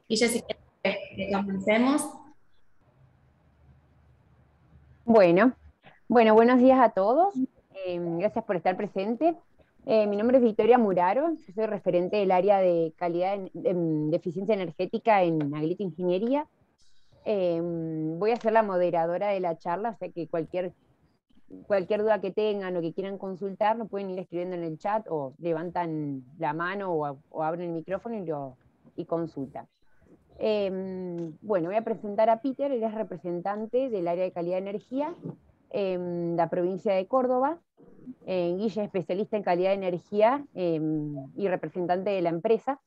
Y ya si quieres que comencemos. Bueno, buenos días a todos. Gracias por estar presente. Mi nombre es Victoria Muraro, yo soy referente del área de calidad de eficiencia energética en Aglita Ingeniería. Voy a ser la moderadora de la charla, o sea que cualquier duda que tengan o que quieran consultar, lo pueden ir escribiendo en el chat o levantan la mano o abren el micrófono y consultan. Bueno, voy a presentar a Peter, él es representante del área de calidad de energía en la provincia de Córdoba. Guille es especialista en calidad de energía y representante de la empresa.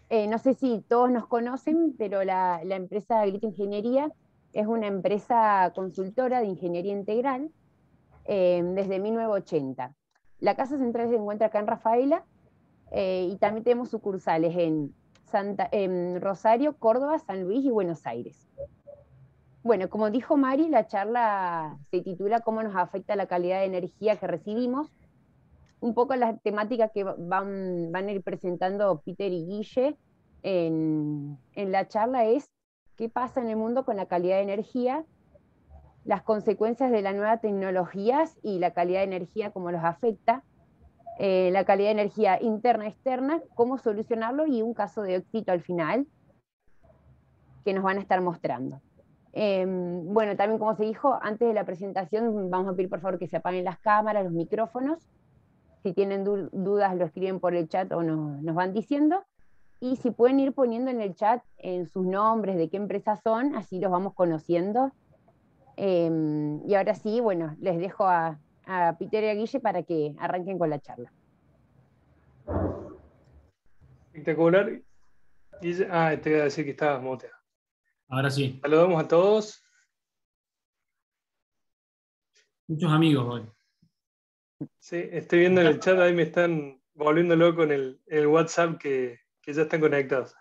No sé si todos nos conocen, pero la empresa Grita Ingeniería es una empresa consultora de ingeniería integral desde 1980. La casa central se encuentra acá en Rafaela y también tenemos sucursales en Rosario, Córdoba, San Luis y Buenos Aires. Bueno, como dijo Mari, la charla se titula ¿Cómo nos afecta la calidad de energía que recibimos? Un poco las temáticas que van a ir presentando Peter y Guille en la charla es qué pasa en el mundo con la calidad de energía, las consecuencias de las nuevas tecnologías y la calidad de energía, cómo los afecta, la calidad de energía interna, externa, cómo solucionarlo y un caso de éxito al final que nos van a estar mostrando. Bueno, también como se dijo, antes de la presentación vamos a pedir por favor que se apaguen las cámaras, los micrófonos. Si tienen dudas lo escriben por el chat o nos van diciendo. Y si pueden ir poniendo en el chat en sus nombres, de qué empresa son, así los vamos conociendo. Y ahora sí, bueno, les dejo a Peter y a Guille para que arranquen con la charla. Espectacular. Te iba a decir que estabas muteado. Ahora sí, Saludamos a todos. muchos amigos hoy. Sí, estoy viendo en el chat, ahí me están volviendo loco en el WhatsApp que ya están conectados.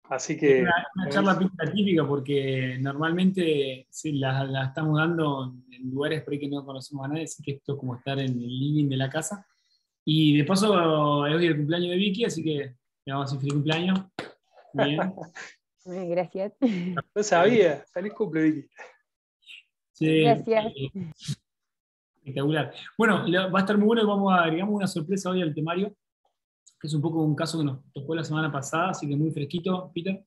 Así Es que, una charla pinta típica porque normalmente sí, la estamos dando en lugares por ahí que no conocemos a nadie, así que esto es como estar en el living de la casa. Y de paso, hoy es el cumpleaños de Vicky, así que le vamos a decir feliz cumpleaños. Bien. Gracias. no sabía. Feliz cumple, Vicky. Sí, Gracias. espectacular. Bueno, va a estar muy bueno y vamos a agregamos una sorpresa hoy al temario, que es un poco un caso que nos tocó la semana pasada, así que muy fresquito, Peter.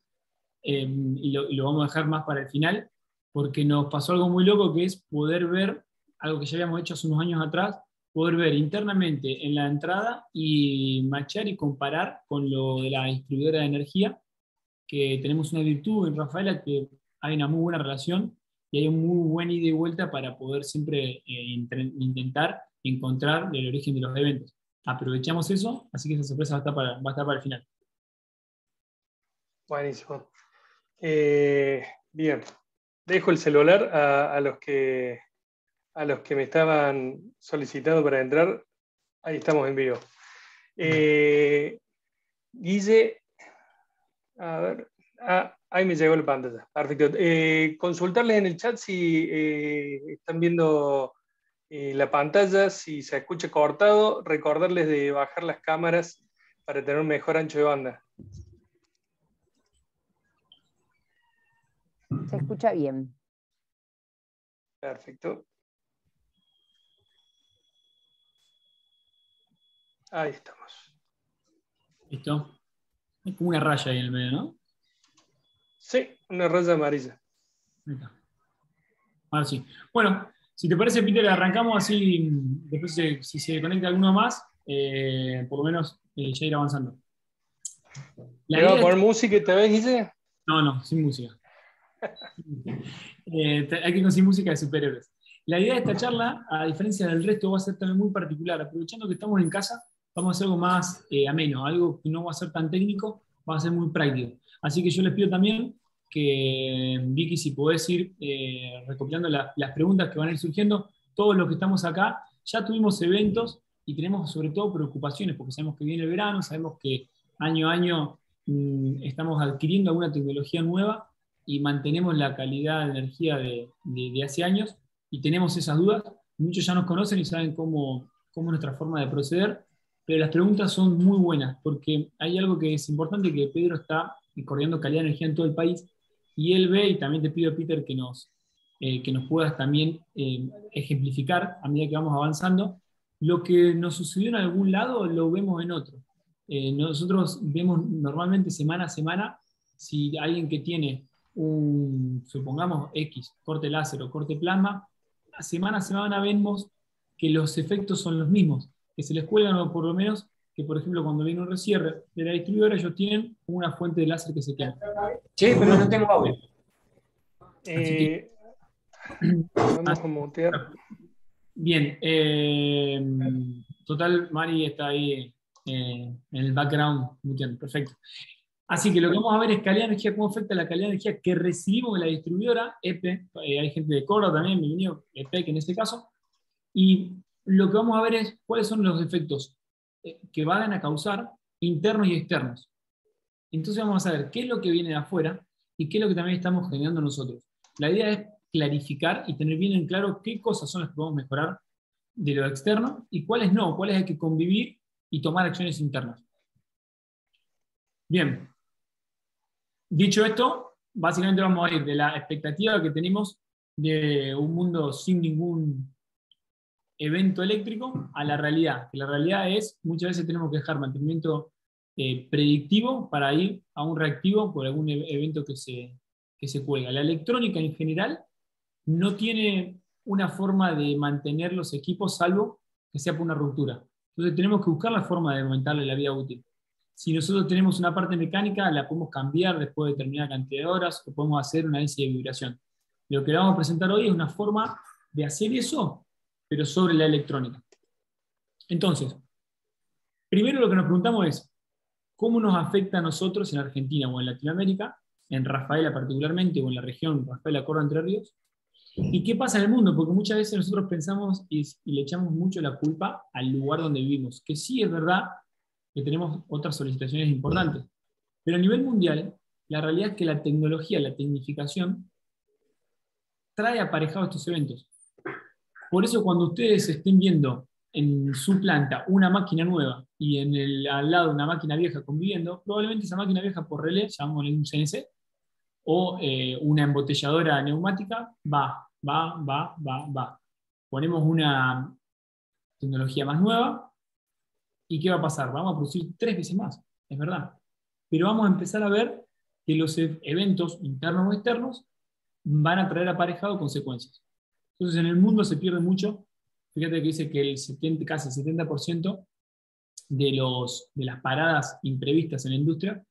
Y lo vamos a dejar más para el final, porque nos pasó algo muy loco que es poder ver algo que ya habíamos hecho hace unos años atrás, poder ver internamente en la entrada y matchar y comparar con lo de la distribuidora de energía, que tenemos una virtud en Rafaela que hay una muy buena relación y hay un muy buen ida y vuelta para poder siempre intentar encontrar el origen de los eventos. Aprovechamos eso, así que esa sorpresa va a estar para el final. Buenísimo. Bien. Dejo el celular a los que me estaban solicitando para entrar. Ahí estamos en vivo. Guille, a ver. Ahí me llegó la pantalla. Perfecto. Consultarles en el chat si están viendo la pantalla, si se escucha cortado, recordarles de bajar las cámaras para tener un mejor ancho de banda. Se escucha bien. Perfecto. Ahí estamos. ¿Listo? Es como una raya ahí en el medio, ¿no? Sí, una raya amarilla. Ahí está. Ahora sí. Bueno, si te parece, Peter, arrancamos así, después si se conecta alguno más, por lo menos ya ir avanzando. La ¿Le va a idea poner es... música esta vez, Guille? No, sin música. Hay que conseguir música de superhéroes. La idea de esta charla, a diferencia del resto, va a ser también muy particular. Aprovechando que estamos en casa, vamos a hacer algo más ameno, algo que no va a ser tan técnico, va a ser muy práctico. Así que yo les pido también que, Vicky, si podés ir recopilando las preguntas que van a ir surgiendo. Todos los que estamos acá ya tuvimos eventos y tenemos sobre todo preocupaciones, porque sabemos que viene el verano, sabemos que año a año estamos adquiriendo alguna tecnología nueva y mantenemos la calidad de energía de hace años y tenemos esas dudas. Muchos ya nos conocen y saben cómo es nuestra forma de proceder. pero las preguntas son muy buenas, porque hay algo que es importante, que Pedro está coordinando calidad de energía en todo el país, y él ve, y también te pido, Peter, que nos puedas también ejemplificar, a medida que vamos avanzando, lo que nos sucedió en algún lado lo vemos en otro. Nosotros vemos normalmente semana a semana si alguien que tiene supongamos X, corte láser o corte plasma, semana a semana vemos que los efectos son los mismos, que se les cuelgan, o por lo menos que, por ejemplo, cuando viene un recierre de la distribuidora, ellos tienen una fuente de láser que se quema. Sí, pero no tengo audio. Vamos a mutear. Bien, total, Mari está ahí en el background, muteando, perfecto. Así que lo que vamos a ver es calidad de energía, cómo afecta la calidad de energía que recibimos de la distribuidora, EPE, hay gente de Córdoba también, bienvenido, EPEC en este caso, y lo que vamos a ver es cuáles son los efectos que van a causar internos y externos. Entonces vamos a saber qué es lo que viene de afuera y qué es lo que también estamos generando nosotros. La idea es clarificar y tener bien en claro qué cosas son las que podemos mejorar de lo externo y cuáles no, cuáles hay que convivir y tomar acciones internas. Bien. Dicho esto, básicamente vamos a ir de la expectativa que tenemos de un mundo sin ningún evento eléctrico a la realidad. Que la realidad es, muchas veces tenemos que dejar mantenimiento predictivo para ir a un reactivo por algún evento que se cuelga. La electrónica en general no tiene una forma de mantener los equipos salvo que sea por una ruptura. Entonces tenemos que buscar la forma de aumentarle la vida útil. Si nosotros tenemos una parte mecánica, la podemos cambiar después de determinada cantidad de horas, o podemos hacer un análisis de vibración. Lo que vamos a presentar hoy es una forma de hacer eso, pero sobre la electrónica. Entonces, primero lo que nos preguntamos es, ¿cómo nos afecta a nosotros en Argentina o en Latinoamérica, en Rafaela particularmente, o en la región Rafaela Córdoba Entre Ríos? ¿Y qué pasa en el mundo? Porque muchas veces nosotros pensamos y le echamos mucho la culpa al lugar donde vivimos, que sí es verdad que tenemos otras solicitaciones importantes. Pero a nivel mundial, la realidad es que la tecnología, la tecnificación, trae aparejados estos eventos. Por eso cuando ustedes estén viendo en su planta una máquina nueva y al lado una máquina vieja conviviendo, probablemente esa máquina vieja por relé, llamémosle un CNC, o una embotelladora neumática, va. Ponemos una tecnología más nueva, ¿y qué va a pasar? Vamos a producir 3 veces más, es verdad. Pero vamos a empezar a ver que los eventos internos o externos van a traer aparejado consecuencias. Entonces en el mundo se pierde mucho. Fíjate que dice que casi el 70% de las paradas imprevistas en la industria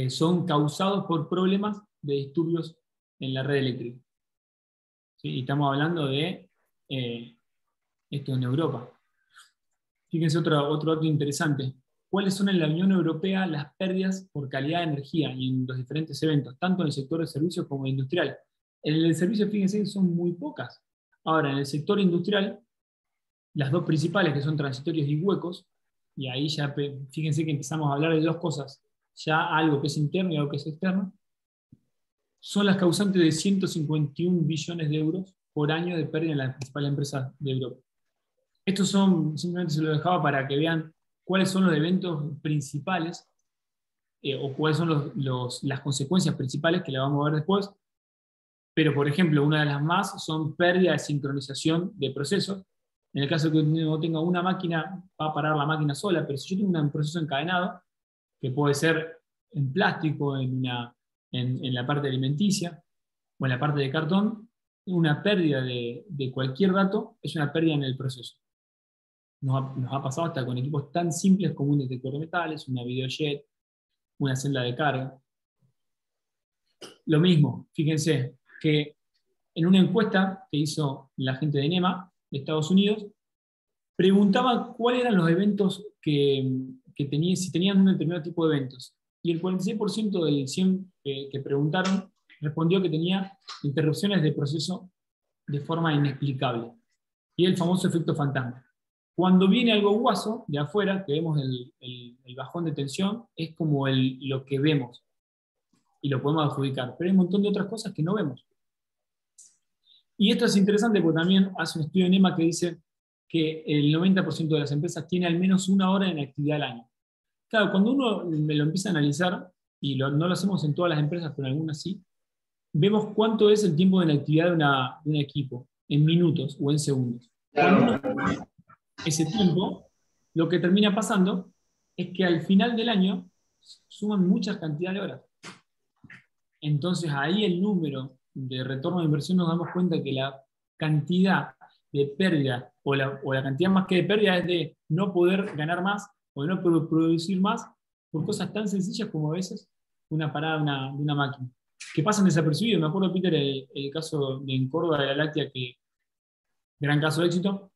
son causados por problemas de disturbios en la red eléctrica. ¿Sí? Y estamos hablando de esto en Europa. Fíjense otro dato interesante. ¿Cuáles son en la Unión Europea las pérdidas por calidad de energía y en los diferentes eventos, tanto en el sector de servicios como industrial? En el servicio, fíjense que son muy pocas. Ahora, en el sector industrial, las dos principales, que son transitorios y huecos, y ahí ya fíjense que empezamos a hablar de dos cosas, ya algo que es interno y algo que es externo, son las causantes de 151 billones de euros por año de pérdida en las principales empresas de Europa. Estos son, simplemente se lo dejaba para que vean cuáles son los eventos principales o cuáles son las consecuencias principales que la vamos a ver después. Pero, por ejemplo, una de las más son pérdida de sincronización de procesos. En el caso de que no tenga una máquina, va a parar la máquina sola, pero si yo tengo un proceso encadenado, que puede ser en plástico, en la parte alimenticia o en la parte de cartón, una pérdida de cualquier dato es una pérdida en el proceso. Nos ha pasado hasta con equipos tan simples como un detector de metales, una videojet, una celda de carga. Lo mismo, fíjense que en una encuesta que hizo la gente de NEMA de Estados Unidos, preguntaban cuáles eran los eventos si tenían un determinado tipo de eventos. Y el 46% del 100 que preguntaron respondió que tenía interrupciones de proceso de forma inexplicable. Y el famoso efecto fantasma. Cuando viene algo guaso de afuera, que vemos el bajón de tensión, es como lo que vemos y lo podemos adjudicar. Pero hay un montón de otras cosas que no vemos. Y esto es interesante porque también hace un estudio de NEMA que dice que el 90% de las empresas tiene al menos una hora en actividad al año. Claro, cuando uno lo empieza a analizar, y no lo hacemos en todas las empresas, pero en algunas sí, vemos cuánto es el tiempo de la actividad de un equipo, en minutos o en segundos. Cuando uno ese tiempo, lo que termina pasando es que al final del año suman muchas cantidades de horas. Entonces ahí el número de retorno de inversión nos damos cuenta que la cantidad de pérdida o la cantidad más que de pérdida es de no poder ganar más o de no poder producir más por cosas tan sencillas como a veces una parada de una máquina, que pasan desapercibidos. Me acuerdo, Peter, el caso en Córdoba de la láctea, que gran caso de éxito,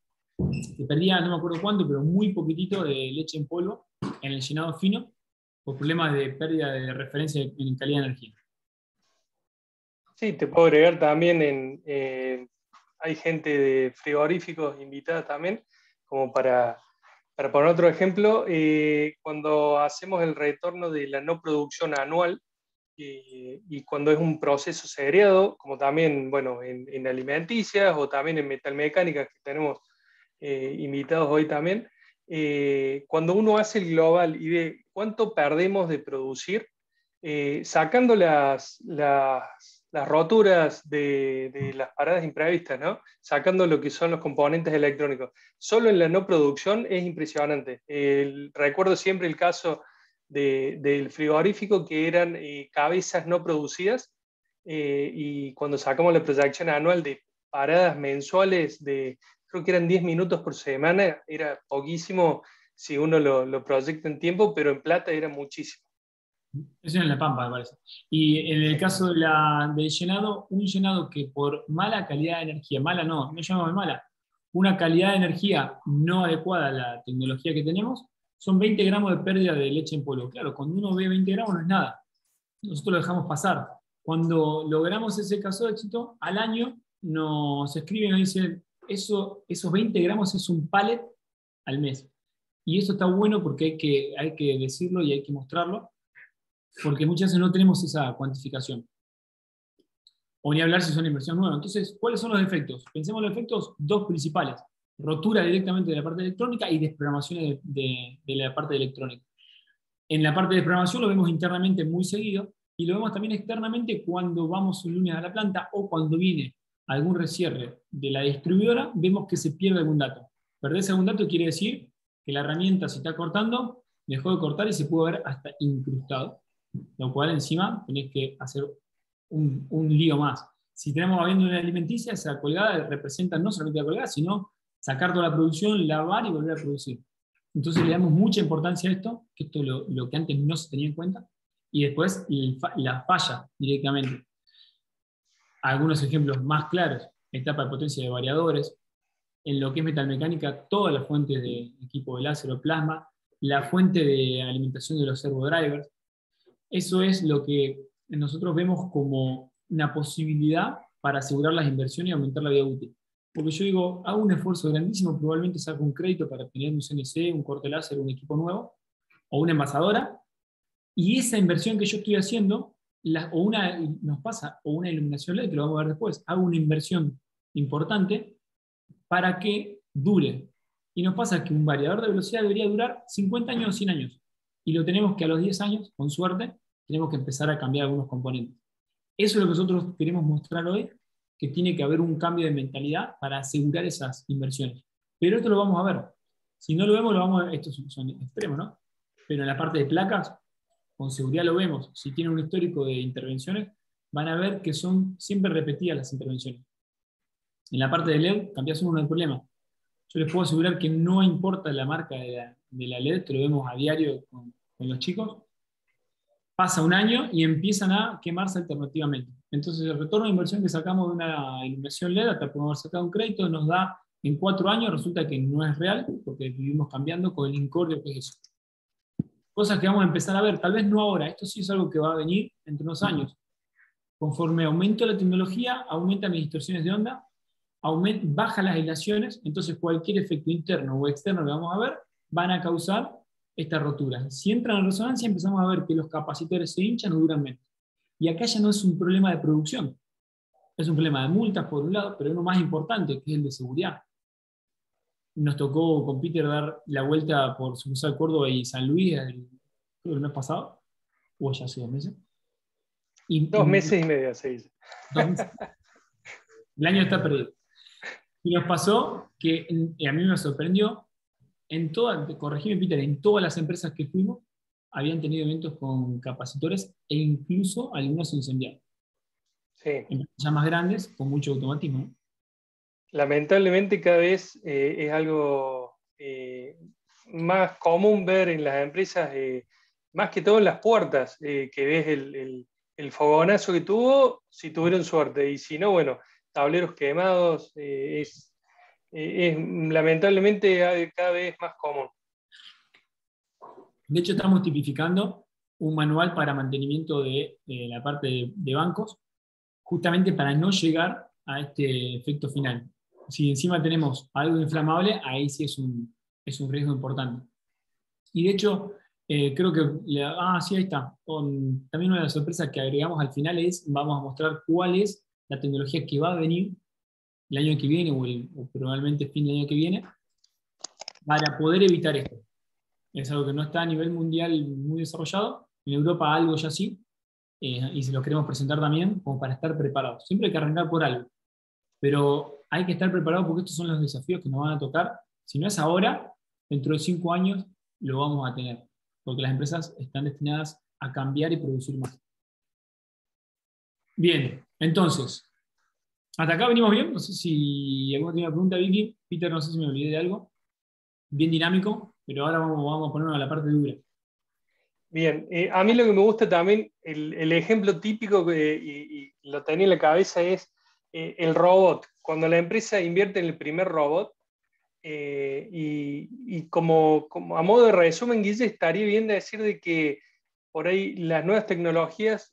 que perdía, no me acuerdo cuánto, pero muy poquitito de leche en polvo en el llenado fino por problemas de pérdida de referencia en calidad de energía. Sí, te puedo agregar también hay gente de frigoríficos invitada también, como para poner otro ejemplo, cuando hacemos el retorno de la no producción anual y cuando es un proceso seriado, como también, bueno, en alimenticias o también en metalmecánica, que tenemos invitados hoy también, cuando uno hace el global y ve cuánto perdemos de producir, sacando las roturas de las paradas imprevistas, ¿no? Sacando lo que son los componentes electrónicos. Solo en la no producción es impresionante. Recuerdo siempre el caso del frigorífico, que eran cabezas no producidas, y cuando sacamos la proyección anual de paradas mensuales creo que eran 10 minutos por semana, era poquísimo si uno lo proyecta en tiempo, pero en plata era muchísimo. Eso en La Pampa, me parece. Y en el caso del llenado, un llenado que por mala calidad de energía, mala no llamamos mala, una calidad de energía no adecuada a la tecnología que tenemos, son 20 gramos de pérdida de leche en polvo. Claro, cuando uno ve 20 gramos no es nada. Nosotros lo dejamos pasar. Cuando logramos ese caso de éxito, al año nos escriben y nos dicen, esos 20 gramos es un pallet al mes. Y eso está bueno porque hay que decirlo y hay que mostrarlo, porque muchas veces no tenemos esa cuantificación. O ni hablar si son inversión nueva. Entonces, ¿cuáles son los efectos? Pensemos en los efectos, dos principales: rotura directamente de la parte electrónica y desprogramación de la parte electrónica. En la parte de desprogramación lo vemos internamente muy seguido, y lo vemos también externamente cuando vamos un lunes a la planta o cuando viene algún recierre de la distribuidora, vemos que se pierde algún dato. Perderse algún dato quiere decir que la herramienta se está cortando, dejó de cortar y se pudo ver hasta incrustado, lo cual encima tenés que hacer un lío más. Si tenemos habiendo una alimenticia, esa colgada representa no solamente la colgada, sino sacar toda la producción, lavar y volver a producir. Entonces le damos mucha importancia a esto, que esto es lo que antes no se tenía en cuenta, y después la falla directamente. Algunos ejemplos más claros: etapa de potencia de variadores, en lo que es metalmecánica, todas las fuentes de equipo de láser o plasma, la fuente de alimentación de los servodrivers. Eso es lo que nosotros vemos como una posibilidad para asegurar las inversiones y aumentar la vida útil. Porque yo digo, hago un esfuerzo grandísimo, probablemente saco un crédito para tener un CNC, un corte láser, un equipo nuevo, o una envasadora, y esa inversión que yo estoy haciendo, nos pasa, o una iluminación LED, que lo vamos a ver después, hago una inversión importante para que dure. Y nos pasa que un variador de velocidad debería durar 50 años o 100 años, y lo tenemos que a los 10 años, con suerte, tenemos que empezar a cambiar algunos componentes. Eso es lo que nosotros queremos mostrar hoy, que tiene que haber un cambio de mentalidad para asegurar esas inversiones. Pero esto lo vamos a ver. Si no lo vemos, lo vamos a ver. Estos son extremos, ¿no? Pero en la parte de placas, con seguridad lo vemos. Si tienen un histórico de intervenciones, van a ver que son siempre repetidas las intervenciones. En la parte de LED, cambias uno, no hay problema. Yo les puedo asegurar que no importa la marca de la LED, que lo vemos a diario con los chicos. Pasa un año y empiezan a quemarse alternativamente. Entonces el retorno de inversión que sacamos de una iluminación LED, hasta podemos haber sacado un crédito, nos da en 4 años, resulta que no es real, porque vivimos cambiando con el incordio que es eso. Cosas que vamos a empezar a ver, tal vez no ahora, esto sí es algo que va a venir entre unos años. Conforme aumenta la tecnología, aumentan las distorsiones de onda, baja las aislaciones, entonces cualquier efecto interno o externo que vamos a ver van a causar esta rotura. Si entran en resonancia, empezamos a ver que los capacitores se hinchan o duran menos. Y acá ya no es un problema de producción, es un problema de multas por un lado, pero uno más importante, que es el de seguridad. nos tocó con Peter dar la vuelta por sucursal Córdoba y San Luis, creo que el mes pasado, o ya hace 2 meses. 2 meses y medio, se dice. 2 meses. El año está perdido. Y nos pasó que a mí me sorprendió, corregime Peter, en todas las empresas que fuimos, habían tenido eventos con capacitores e incluso algunos incendiados. Sí. Empresas ya más grandes, con mucho automatismo, ¿no? Lamentablemente cada vez es algo más común ver en las empresas, más que todo en las puertas, que ves el fogonazo que tuvo, si tuvieron suerte, y si no, bueno, tableros quemados, es lamentablemente cada vez más común. De hecho, estamos tipificando un manual para mantenimiento de la parte de bancos, justamente para no llegar a este efecto final. Si encima tenemos algo inflamable, ahí sí es un riesgo importante. Y de hecho, creo que, sí, ahí está. También una de las sorpresas que agregamos al final vamos a mostrar cuál es la tecnología que va a venir el año que viene o probablemente fin del año que viene para poder evitar esto. Es algo que no está a nivel mundial muy desarrollado. En Europa algo ya sí, y se lo queremos presentar también como para estar preparados. Siempre hay que arrancar por algo, pero hay que estar preparados porque estos son los desafíos que nos van a tocar. Si no es ahora, dentro de 5 años lo vamos a tener, porque las empresas están destinadas a cambiar y producir más. Bien, entonces, hasta acá venimos bien. No sé si alguna tiene una pregunta, Vicky. Peter, no sé si me olvidé de algo. Bien dinámico, pero ahora vamos a ponernos a la parte dura. Bien, a mí lo que me gusta también, el ejemplo típico y lo tenía en la cabeza es el robot. Cuando la empresa invierte en el primer robot, y como a modo de resumen, Guille, estaría bien de decir de que por ahí las nuevas tecnologías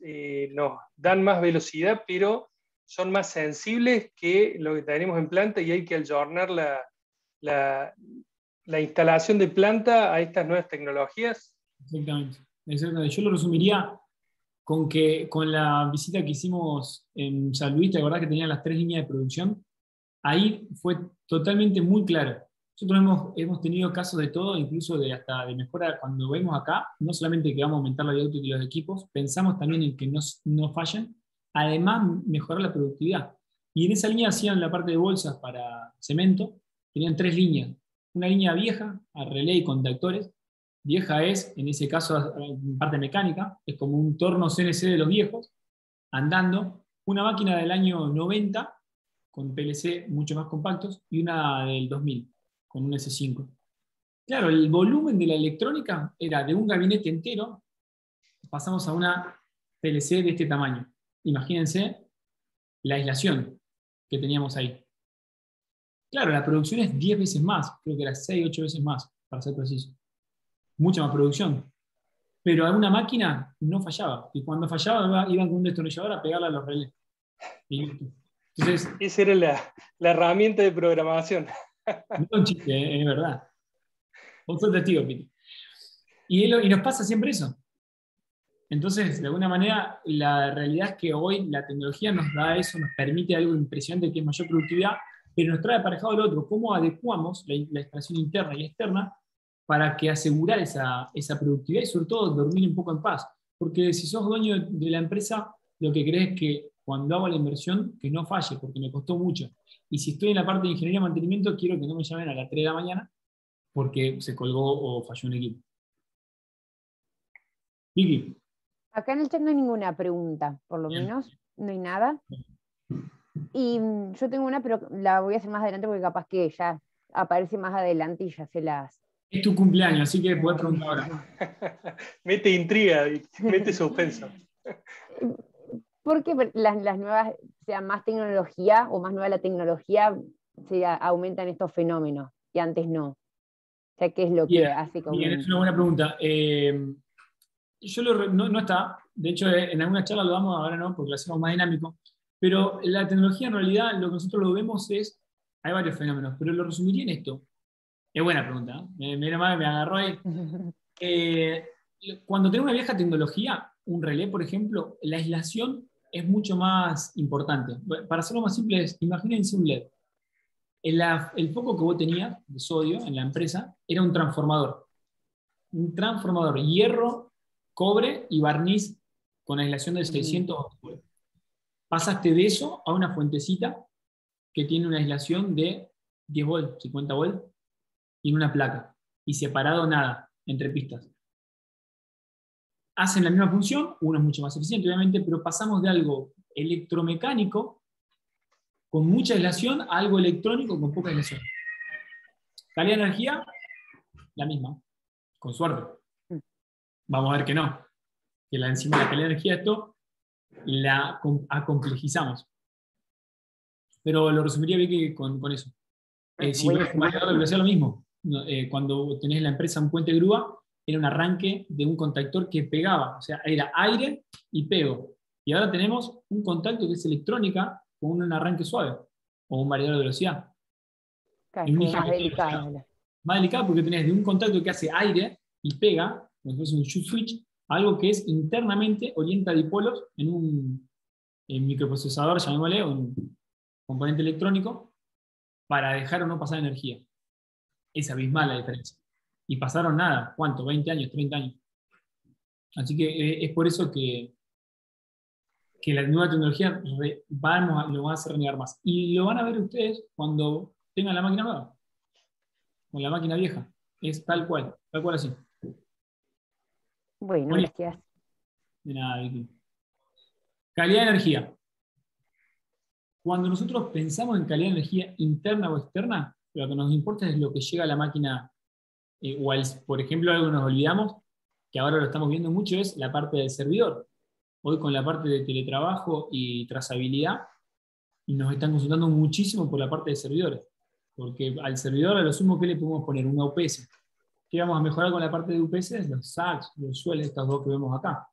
nos dan más velocidad, pero son más sensibles que lo que tenemos en planta y hay que ayornar la instalación de planta a estas nuevas tecnologías. Exactamente. Yo lo resumiría con la visita que hicimos en San Luis, ¿te acordás que tenían las 3 líneas de producción? Ahí fue totalmente muy claro. Nosotros hemos tenido casos de todo, incluso hasta de mejora. Cuando vemos acá, no solamente que vamos a aumentar la output de los equipos, pensamos también en que no fallen, además mejorar la productividad. Y en esa línea hacían la parte de bolsas para cemento, tenían 3 líneas. Una línea vieja, a relé y contactores. Vieja es, en ese caso, parte mecánica, es como un torno CNC de los viejos, andando. Una máquina del año 90, con PLC mucho más compactos, y una del 2000, con un S5. Claro, el volumen de la electrónica era de un gabinete entero, pasamos a una PLC de este tamaño. Imagínense la aislación que teníamos ahí. Claro, la producción es 10 veces más, creo que era 6, 8 veces más, para ser preciso. Mucha más producción. Pero a una máquina no fallaba. Y cuando fallaba, iban con un destornillador a pegarla a los relés. Y listo. Entonces, esa era la herramienta de programación. No es un chiste, es verdad. Vos sos testigo, Piti. Y nos pasa siempre eso. Entonces, de alguna manera, la realidad es que hoy la tecnología nos da eso, nos permite algo impresionante que es mayor productividad, pero nos trae aparejado el otro. ¿Cómo adecuamos la extracción interna y externa para que asegurar esa productividad y sobre todo dormir un poco en paz? Porque si sos dueño de la empresa, lo que querés es que cuando hago la inversión, que no falle, porque me costó mucho. Y si estoy en la parte de ingeniería y mantenimiento, quiero que no me llamen a las 3 de la mañana porque se colgó o falló un equipo. Vicky. Acá en el chat no hay ninguna pregunta, por lo Bien. menos, no hay nada. Y yo tengo una, pero la voy a hacer más adelante porque capaz que ya aparece más adelante y ya se las... Es tu cumpleaños, así que podés preguntar ahora. Mete intriga, mete suspenso. ¿Por qué las nuevas, sea más tecnología o más nueva la tecnología, se aumentan estos fenómenos y antes no? O sea, ¿qué es lo que hace como... Bien, es una buena pregunta. No está, de hecho en alguna charla lo damos, ahora no, porque lo hacemos más dinámico, pero la tecnología en realidad lo que nosotros lo vemos hay varios fenómenos, pero lo resumiría en esto. Es buena pregunta, ¿eh? Me agarró ahí. Cuando tenés una vieja tecnología, un relé, por ejemplo, la aislación es mucho más importante. Para hacerlo más simple, imagínense un LED. El foco que vos tenías de sodio en la empresa era un transformador. Un transformador, hierro, cobre y barniz con aislación del 600. Pasaste de eso a una fuentecita que tiene una aislación de 10 volts, 50 volts, y una placa. Y separado nada, entre pistas. Hacen la misma función, uno es mucho más eficiente, obviamente, pero pasamos de algo electromecánico con mucha aislación a algo electrónico con poca aislación. Calidad de energía, la misma, con suerte. Vamos a ver que no. Que encima de la calidad de energía esto la acomplejizamos. Pero lo resumiría bien que con eso. Si ves un variador de velocidad, lo mismo. Cuando tenés en la empresa un puente de grúa, era un arranque de un contactor que pegaba, o sea, era aire y pego. Y ahora tenemos un contacto que es electrónica con un arranque suave, o un variador de velocidad. Casi más delicado. Más delicado porque tenés de un contacto que hace aire y pega, como si fuese un shoot switch, algo que es internamente orienta dipolos en un microprocesador, llamémosle, un componente electrónico, para dejar o no pasar energía. Es abismal la diferencia. Y pasaron nada, ¿cuánto? 20 años, 30 años. Así que es por eso que la nueva tecnología lo van a hacer renegar más. Y lo van a ver ustedes cuando tengan la máquina nueva, con la máquina vieja. Es tal cual así. Bueno, gracias. De nada, Vicky. Calidad de energía. Cuando nosotros pensamos en calidad de energía interna o externa, lo que nos importa es lo que llega a la máquina. Por ejemplo, algo que nos olvidamos, que ahora lo estamos viendo mucho, es la parte del servidor. Hoy con la parte de teletrabajo y trazabilidad, nos están consultando muchísimo por la parte de servidores. Porque al servidor, a lo sumo, ¿qué le podemos poner? Una UPS. ¿Qué vamos a mejorar con la parte de UPS? Los SACs, los sueles, estas dos que vemos acá.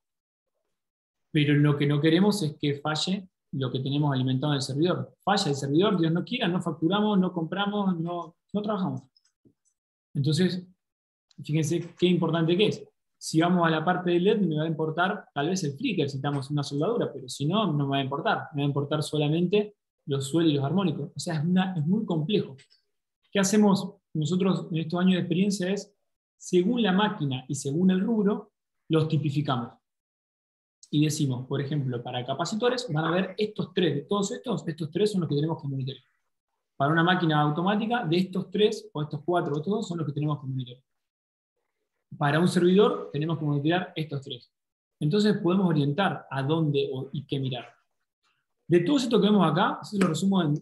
Pero lo que no queremos es que falle lo que tenemos alimentado en el servidor. Falla el servidor, Dios no quiera, no facturamos, no compramos, no trabajamos. Entonces, fíjense qué importante que es. Si vamos a la parte de LED, me va a importar tal vez el flicker si estamos en una soldadura, pero si no, no me va a importar. Me va a importar solamente los suelos y los armónicos. O sea, es muy complejo. ¿Qué hacemos nosotros en estos años de experiencia? Es, según la máquina y según el rubro, los tipificamos. Y decimos, por ejemplo, para capacitores van a ver estos tres, de todos estos tres son los que tenemos que monitorear. Para una máquina automática, de estos tres, o estos cuatro, o estos dos, son los que tenemos que monitorear. Para un servidor, tenemos que monitorear estos tres. Entonces podemos orientar a dónde y qué mirar. De todo esto que vemos acá, eso lo resumo en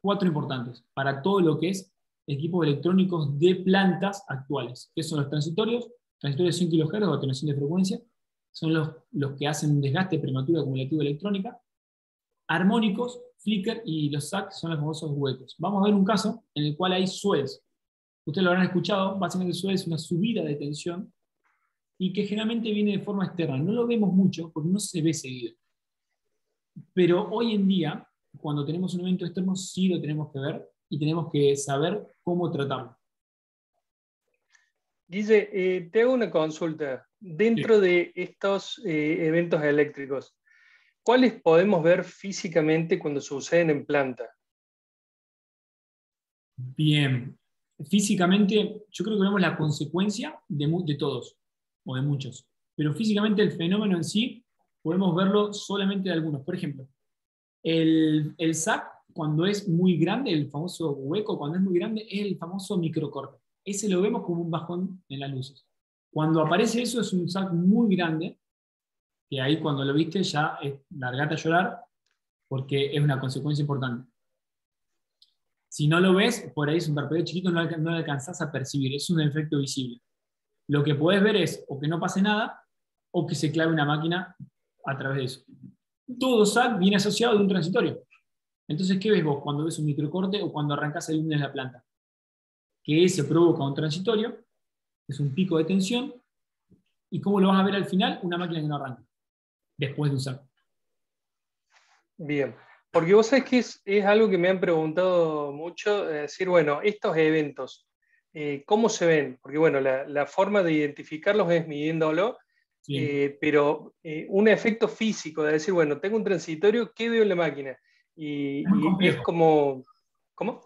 4 importantes, para todo lo que es equipos electrónicos de plantas actuales, que son los transitorios 100 kHz o atenuación de frecuencia, son los que hacen un desgaste prematuro acumulativo de electrónica, armónicos, flicker y los SAC son los famosos huecos. Vamos a ver un caso en el cual hay suez. Ustedes lo habrán escuchado, básicamente suez es una subida de tensión y que generalmente viene de forma externa. No lo vemos mucho porque no se ve seguido. Pero hoy en día, cuando tenemos un evento externo, sí lo tenemos que ver y tenemos que saber cómo tratarlo. Guille, te hago una consulta. Dentro de estos eventos eléctricos, ¿cuáles podemos ver físicamente cuando suceden en planta? Bien. Físicamente, yo creo que vemos la consecuencia de todos, o de muchos. Pero físicamente el fenómeno en sí, podemos verlo solamente de algunos. Por ejemplo, el SAC, cuando es muy grande, el famoso hueco, cuando es muy grande, es el famoso microcorte. Ese lo vemos como un bajón en las luces. Cuando aparece eso es un SAC muy grande, que ahí cuando lo viste ya es largate a llorar, porque es una consecuencia importante. Si no lo ves, por ahí es un parpadeo chiquito, no lo alcanzás a percibir, es un efecto visible. Lo que podés ver es o que no pase nada, o que se clave una máquina a través de eso. Todo SAC viene asociado de un transitorio. Entonces, ¿qué ves vos cuando ves un microcorte o cuando arrancás el lunes de la planta? Que se provoca un transitorio, es un pico de tensión, y ¿cómo lo vas a ver al final? Una máquina que no arranca, después de usar. Bien, porque vos sabés que es algo que me han preguntado mucho, decir, bueno, estos eventos, ¿cómo se ven? Porque bueno, la forma de identificarlos es midiéndolo, sí. Pero un efecto físico de decir, bueno, tengo un transitorio, ¿qué veo en la máquina? Y es como ¿Cómo?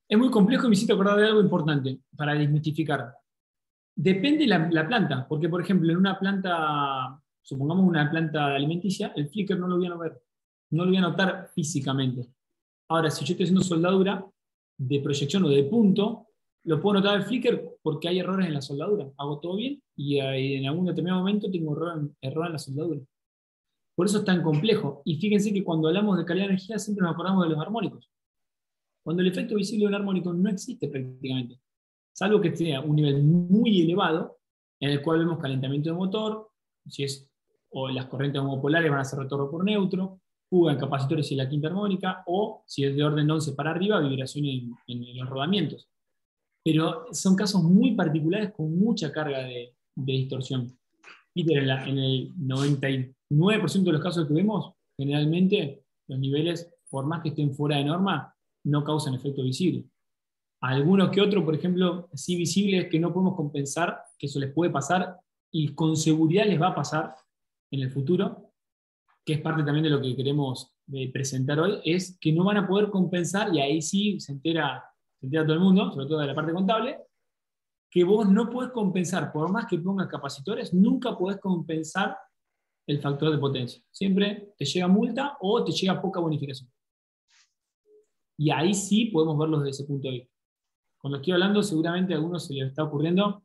Es muy complejo y me hiciste acordar de algo importante para desmitificar. Depende la planta, porque por ejemplo en una planta, supongamos una planta alimenticia, el flicker no lo voy a ver, no lo voy a notar físicamente. Ahora, si yo estoy haciendo soldadura de proyección o de punto, lo puedo notar el flicker porque hay errores en la soldadura. Hago todo bien y en algún determinado momento tengo error en la soldadura. Por eso es tan complejo. Y fíjense que cuando hablamos de calidad de energía siempre nos acordamos de los armónicos. Cuando el efecto visible de un armónico no existe prácticamente, salvo que sea un nivel muy elevado, en el cual vemos calentamiento de motor, o las corrientes homopolares van a ser retorno por neutro, fuga en capacitores y la quinta armónica, o si es de orden 11 para arriba, vibración en los rodamientos. Pero son casos muy particulares con mucha carga de distorsión. Peter, en el 99% de los casos que vemos, generalmente los niveles, por más que estén fuera de norma, no causan efecto visible. Algunos que otros, por ejemplo, sí visibles que no podemos compensar, que eso les puede pasar y con seguridad les va a pasar en el futuro, que es parte también de lo que queremos presentar hoy, es que no van a poder compensar, y ahí sí se entera todo el mundo, sobre todo de la parte contable, que vos no podés compensar, por más que pongas capacitores, nunca podés compensar el factor de potencia. Siempre te llega multa o te llega poca bonificación. Y ahí sí podemos verlos desde ese punto de vista. Cuando estoy hablando, seguramente a algunos se les está ocurriendo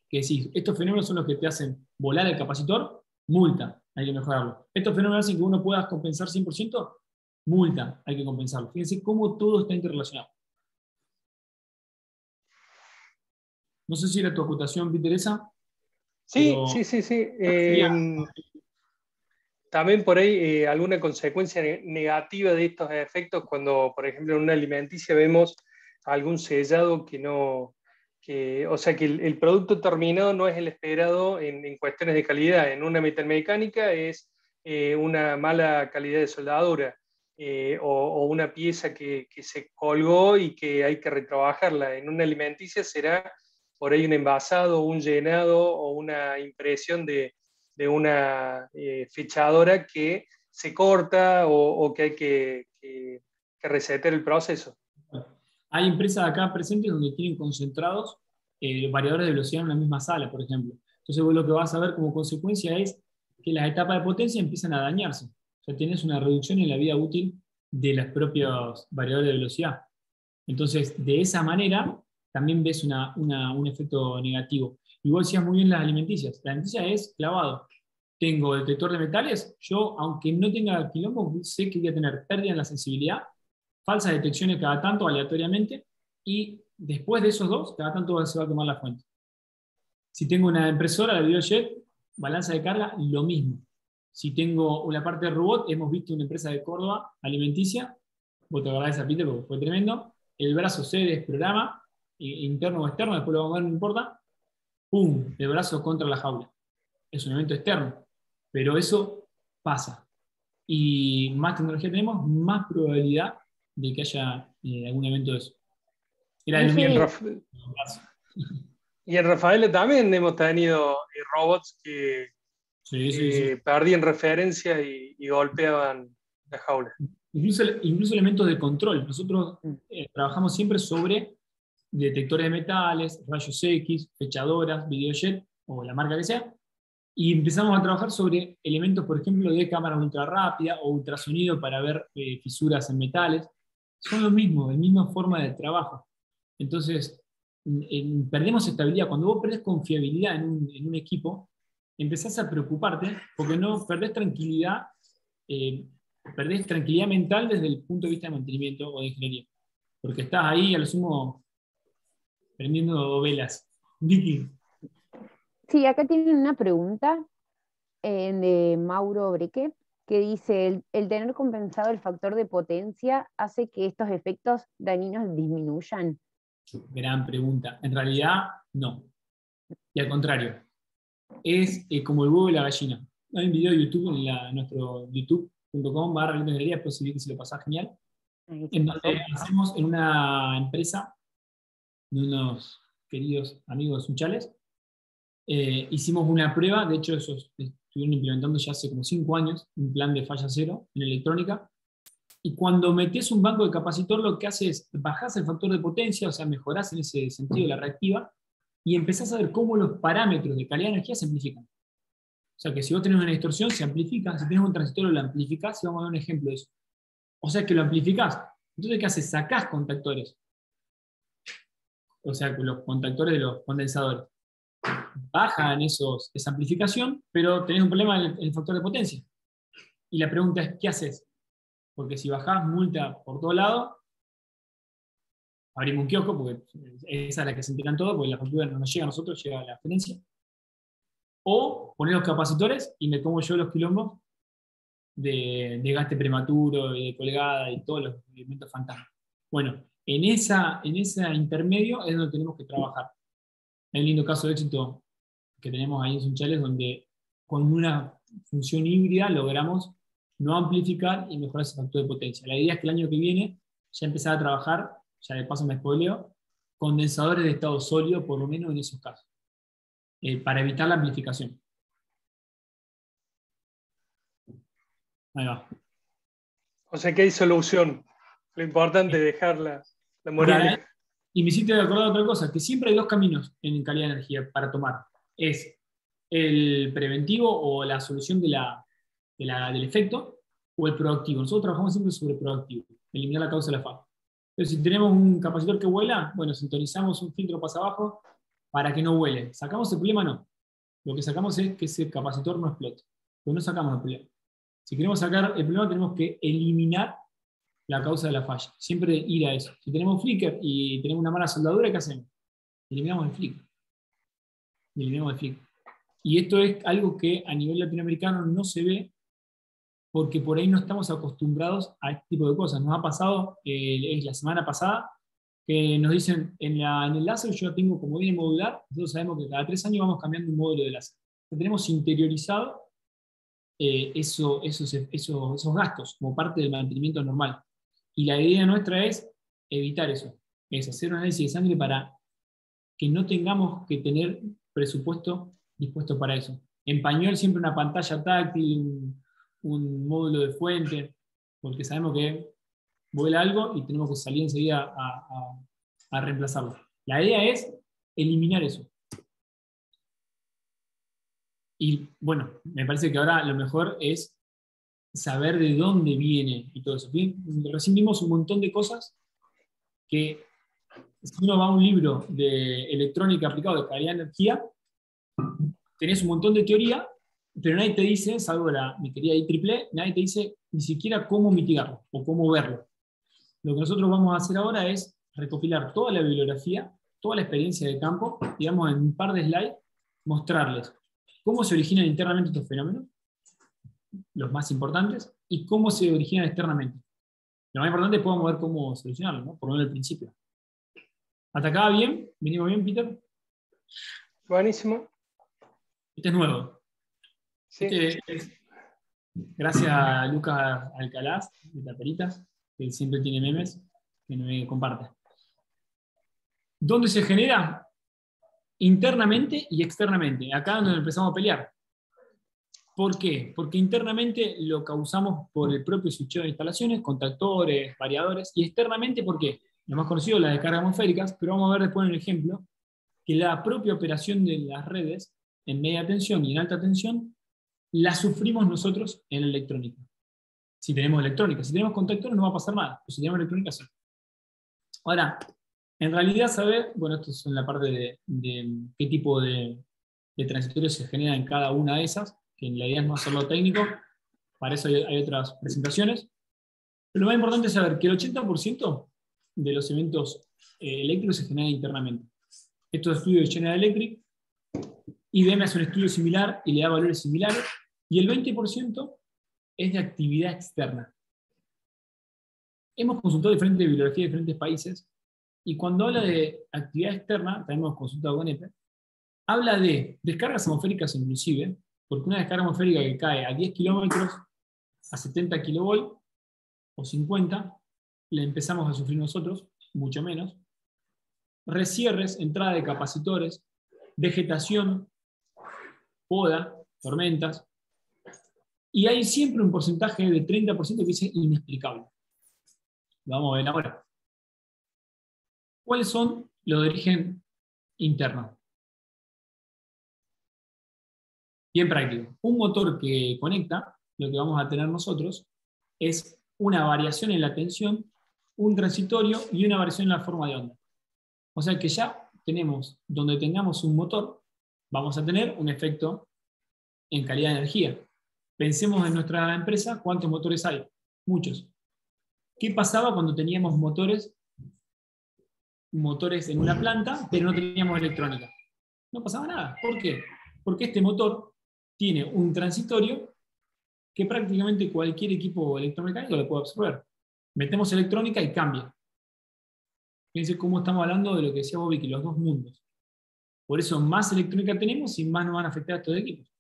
que sí, estos fenómenos son los que te hacen volar el capacitor, multa, hay que mejorarlo. Estos fenómenos hacen que uno pueda compensar 100%, multa, hay que compensarlo. Fíjense cómo todo está interrelacionado. No sé si era tu acotación, Peter, esa. Sí, pero... sí. También por ahí alguna consecuencia negativa de estos efectos cuando, por ejemplo, en una alimenticia vemos algún sellado que no, o sea que el producto terminado no es el esperado en cuestiones de calidad. En una metalmecánica es una mala calidad de soldadura o una pieza que se colgó y que hay que retrabajarla. En una alimenticia será por ahí un envasado, un llenado o una impresión de una fichadora que se corta o que hay que resetear el proceso. Hay empresas acá presentes donde tienen concentrados variadores de velocidad en una misma sala, por ejemplo. Entonces vos lo que vas a ver como consecuencia es que las etapas de potencia empiezan a dañarse. O sea, tienes una reducción en la vida útil de los propios variadores de velocidad. Entonces, de esa manera, también ves un efecto negativo. Y vos decías muy bien las alimenticias. La alimenticia es clavado. Tengo detector de metales, yo, aunque no tenga quilombo, sé que voy a tener pérdida en la sensibilidad, falsas detecciones cada tanto aleatoriamente, y después de esos dos, cada tanto se va a quemar la fuente. Si tengo una impresora de videojet, balanza de carga, lo mismo. Si tengo una parte de robot, hemos visto una empresa de Córdoba, alimenticia, vos te acordás de esa, Peter, porque fue tremendo, el brazo se desprograma, interno o externo, después lo vamos a ver, no importa, ¡pum!, el brazo contra la jaula. Es un evento externo, pero eso pasa. Y más tecnología tenemos, más probabilidad de que haya algún evento de eso. Era y, en Rafael también hemos tenido robots que perdían referencia y golpeaban la jaula. Incluso elementos de control. Nosotros trabajamos siempre sobre detectores de metales, rayos X, fechadoras, videojet o la marca que sea, y empezamos a trabajar sobre elementos, por ejemplo, de cámara ultra rápida o ultrasonido para ver fisuras en metales. Son lo mismo, la misma forma de trabajo. Entonces, perdemos estabilidad. Cuando vos perdés confiabilidad en un equipo, empezás a preocuparte porque no perdés tranquilidad mental desde el punto de vista de mantenimiento o de ingeniería. Porque estás ahí, a lo sumo, prendiendo velas. Vicky. Sí, acá tienen una pregunta de Mauro Breque, que dice, el tener compensado el factor de potencia hace que estos efectos dañinos disminuyan. Gran pregunta. En realidad, no. Y al contrario. Es como el huevo y la gallina. Hay un video de YouTube en nuestro youtube.com/ingeniería, después si se lo pasás, genial. En donde hacemos en una empresa de unos queridos amigos sunchales, hicimos una prueba, de hecho estuvieron implementando ya hace como 5 años un plan de falla cero en electrónica, Y cuando metes un banco de capacitor, lo que hace es bajás el factor de potencia, o sea, mejorás en ese sentido la reactiva, y empezás a ver cómo los parámetros de calidad de energía se amplifican. O sea, que si vos tenés una distorsión, se amplifica. Si tenés un transistor, lo amplificás, y vamos a dar un ejemplo de eso. O sea, que lo amplificás. Entonces, ¿qué haces? Sacás contactores. O sea, los contactores de los condensadores. Bajan esa amplificación, pero tenés un problema en el factor de potencia. Y la pregunta es, ¿qué haces? Porque si bajás multa por todo lado, abrimos un kiosco, porque esa es la que se enteran todo, porque la factura no nos llega a nosotros, llega a la gerencia. O poner los capacitores y me como yo los quilombos de gaste prematuro y de colgada y todos los elementos fantasmas. Bueno, en ese intermedio es donde tenemos que trabajar. Hay un lindo caso de éxito que tenemos ahí en Sunchales, donde con una función híbrida logramos no amplificar y mejorar ese factor de potencia. La idea es que el año que viene ya empezar a trabajar, ya de paso me spoileo, condensadores de estado sólido, por lo menos en esos casos, para evitar la amplificación. Ahí va. O sea que hay solución. Lo importante es dejar la moral. Y me hiciste acordar otra cosa, que siempre hay dos caminos en calidad de energía para tomar. Es el preventivo o la solución del efecto, o el proactivo. Nosotros trabajamos siempre sobre el proactivo, eliminar la causa de la falla. Entonces, si tenemos un capacitor que vuela, bueno, sintonizamos un filtro pasa abajo para que no vuele. ¿Sacamos el problema? No. Lo que sacamos es que ese capacitor no explote. Pues no sacamos el problema. Si queremos sacar el problema, tenemos que eliminar la causa de la falla. Siempre ir a eso. Si tenemos flicker y tenemos una mala soldadura, ¿qué hacemos? Eliminamos el flicker. Eliminamos el flicker. Y esto es algo que a nivel latinoamericano no se ve, porque por ahí no estamos acostumbrados a este tipo de cosas. Nos ha pasado, es la semana pasada, que nos dicen, en el láser yo tengo como viene modular, nosotros sabemos que cada 3 años vamos cambiando un módulo de láser. Tenemos interiorizado esos gastos como parte del mantenimiento normal. Y la idea nuestra es evitar eso, es hacer un análisis de sangre para que no tengamos que tener presupuesto dispuesto para eso. En pañol siempre una pantalla táctil, un módulo de fuente, porque sabemos que vuela algo y tenemos que salir enseguida a reemplazarlo. La idea es eliminar eso. Y bueno, me parece que ahora lo mejor es saber de dónde viene y todo eso. Recién vimos un montón de cosas que, si uno va a un libro de electrónica aplicado de calidad de energía, tenés un montón de teoría, pero nadie te dice, salvo mi querida IEEE, nadie te dice ni siquiera cómo mitigarlo o cómo verlo. Lo que nosotros vamos a hacer ahora es recopilar toda la bibliografía, toda la experiencia de campo, digamos en un par de slides, mostrarles cómo se originan internamente estos fenómenos, los más importantes, y cómo se originan externamente. Lo más importante es podemos ver cómo solucionarlo, ¿no? Por lo menos al principio. ¿Hasta acá bien? ¿Venimos bien, Peter? Buenísimo. Este es nuevo. Sí. Gracias a Lucas Alcalá, de Taperitas, que siempre tiene memes, que me comparte. ¿Dónde se genera? Internamente y externamente. Acá es donde empezamos a pelear. ¿Por qué? Porque internamente lo causamos por el propio switcheo de instalaciones, contactores, variadores, y externamente, ¿por qué? Lo más conocido, las descargas atmosféricas, pero vamos a ver después en el ejemplo que la propia operación de las redes en media tensión y en alta tensión la sufrimos nosotros en la electrónica. Si tenemos electrónica, si tenemos contactores no va a pasar nada, pero si tenemos electrónica sí. Ahora, en realidad saber, bueno, esto es en la parte de qué tipo de transitorios se generan en cada una de esas, que la idea es no hacerlo técnico, para eso hay otras presentaciones, pero lo más importante es saber que el 80% de los eventos eléctricos se generan internamente. Esto es estudio de General Electric, IBM hace un estudio similar y le da valores similares, y el 20% es de actividad externa. Hemos consultado diferentes bibliografías de diferentes países, y cuando habla de actividad externa, también hemos consultado con EPE, habla de descargas atmosféricas inclusive, porque una descarga atmosférica que cae a 10 kilómetros, a 70 kilovolt o 50, la empezamos a sufrir nosotros, mucho menos. Rescierres, entrada de capacitores, vegetación, poda, tormentas, y hay siempre un porcentaje de 30% que es inexplicable. Lo vamos a ver ahora. ¿Cuáles son los de origen interno? Bien práctico. Un motor que conecta, lo que vamos a tener nosotros, es una variación en la tensión, un transitorio y una variación en la forma de onda. O sea que ya tenemos, donde tengamos un motor, vamos a tener un efecto en calidad de energía. Pensemos en nuestra empresa, ¿cuántos motores hay? Muchos. ¿Qué pasaba cuando teníamos motores en una planta, pero no teníamos electrónica? No pasaba nada. ¿Por qué? Porque este motor tiene un transitorio que prácticamente cualquier equipo electromecánico lo puede absorber. Metemos electrónica y cambia. Fíjense cómo estamos hablando de lo que decía Bobby, que los dos mundos. Por eso más electrónica tenemos y más nos van a afectar a estos equipos.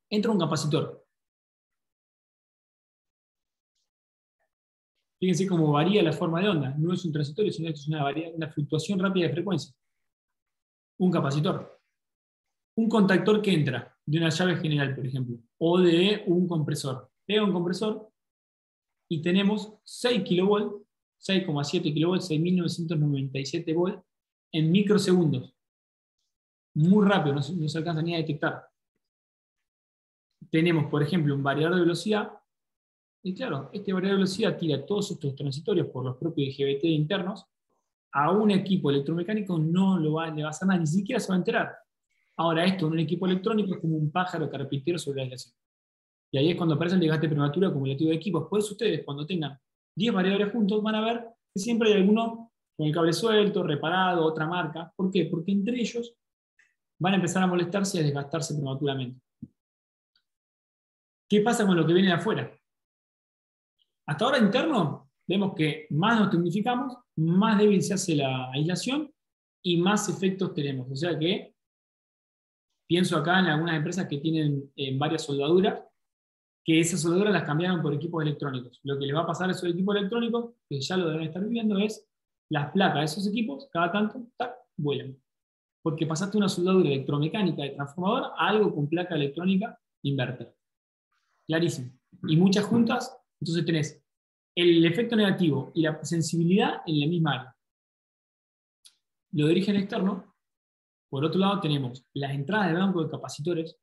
Entra un capacitor. Fíjense cómo varía la forma de onda. No es un transitorio, sino que es una fluctuación rápida de frecuencia. Un capacitor. Un contactor que entra de una llave general, por ejemplo, o de un compresor. Pega un compresor y tenemos 6 kV, 6,7 kV, 6.997 volts en microsegundos. Muy rápido, no se alcanza ni a detectar. Tenemos, por ejemplo, un variador de velocidad. Y claro, este variador de velocidad tira todos estos transitorios por los propios IGBT internos. A un equipo electromecánico no le va a hacer nada, ni siquiera se va a enterar. Ahora esto en un equipo electrónico es como un pájaro carpintero sobre la aislación. Y ahí es cuando aparece el desgaste prematuro acumulativo de equipos. Por eso ustedes, cuando tengan 10 variadores juntos, van a ver que siempre hay alguno con el cable suelto, reparado, otra marca. ¿Por qué? Porque entre ellos van a empezar a molestarse y a desgastarse prematuramente. ¿Qué pasa con lo que viene de afuera? Hasta ahora interno, vemos que más nos tecnificamos, más débil se hace la aislación y más efectos tenemos. O sea que pienso acá en algunas empresas que tienen varias soldaduras, que esas soldaduras las cambiaron por equipos electrónicos. Lo que les va a pasar a esos equipos electrónicos, que ya lo deben estar viviendo, es las placas de esos equipos, cada tanto, ¡tac!, vuelan. Porque pasaste una soldadura electromecánica de transformador a algo con placa electrónica inverter. Clarísimo. Y muchas juntas, entonces tenés el efecto negativo y la sensibilidad en la misma área. Lo de origen externo, por otro lado tenemos las entradas de banco de capacitores.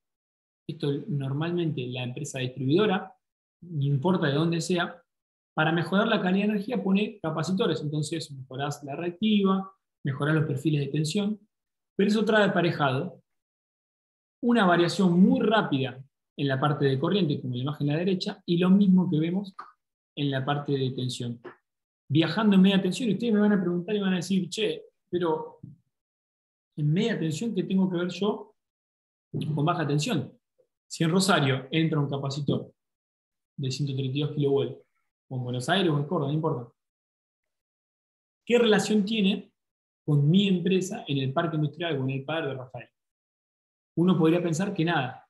Esto normalmente la empresa distribuidora, no importa de dónde sea, para mejorar la calidad de energía pone capacitores. Entonces mejorás la reactiva, mejorás los perfiles de tensión, pero eso trae aparejado una variación muy rápida en la parte de corriente, como la imagen a la derecha, y lo mismo que vemos en la parte de tensión. Viajando en media tensión, y ustedes me van a preguntar y van a decir, che, pero en media tensión, ¿qué tengo que ver yo con baja tensión? Si en Rosario entra un capacitor de 132 kV, o en Buenos Aires o en Córdoba, no importa, ¿qué relación tiene con mi empresa en el parque industrial o en el padre de Rafael? Uno podría pensar que nada.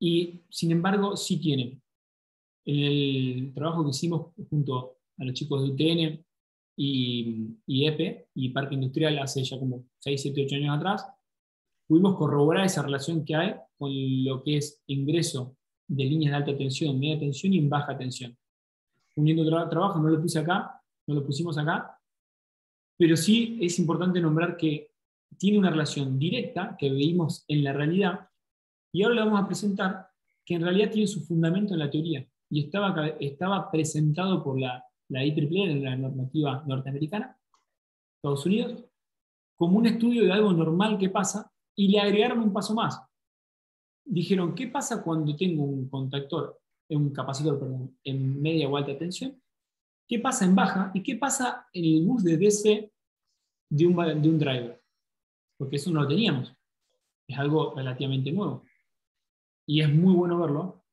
Y sin embargo, sí tiene. En el trabajo que hicimos junto a los chicos de UTN y EPE y Parque Industrial hace ya como 6, 7, 8 años atrás, pudimos corroborar esa relación que hay con lo que es ingreso de líneas de alta tensión, media tensión y baja tensión. Uniendo trabajo, no lo puse acá, no lo pusimos acá, pero sí es importante nombrar que tiene una relación directa que vimos en la realidad, y ahora le vamos a presentar que en realidad tiene su fundamento en la teoría, y estaba presentado por la IEEE, la normativa norteamericana, Estados Unidos, como un estudio de algo normal que pasa, y le agregaron un paso más. Dijeron, ¿qué pasa cuando tengo un capacitor, en media o alta tensión? ¿Qué pasa en baja? ¿Y qué pasa en el bus de DC de un driver? Porque eso no lo teníamos. Es algo relativamente nuevo. Y es muy bueno verlo,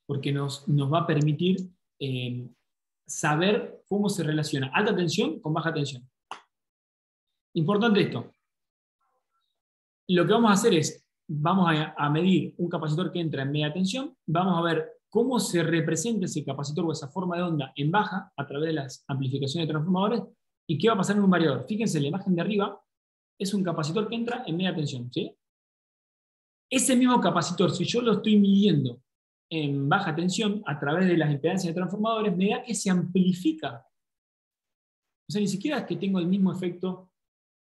porque nos va a permitir saber cómo se relaciona alta tensión con baja tensión. Importante esto. Lo que vamos a hacer es, vamos a medir un capacitor que entra en media tensión, vamos a ver cómo se representa ese capacitor o esa forma de onda en baja a través de las amplificaciones de transformadores, y qué va a pasar en un variador. Fíjense, la imagen de arriba es un capacitor que entra en media tensión, ¿sí? Ese mismo capacitor, si yo lo estoy midiendo en baja tensión, a través de las impedancias de transformadores, me da que se amplifica. O sea, ni siquiera es que tengo el mismo efecto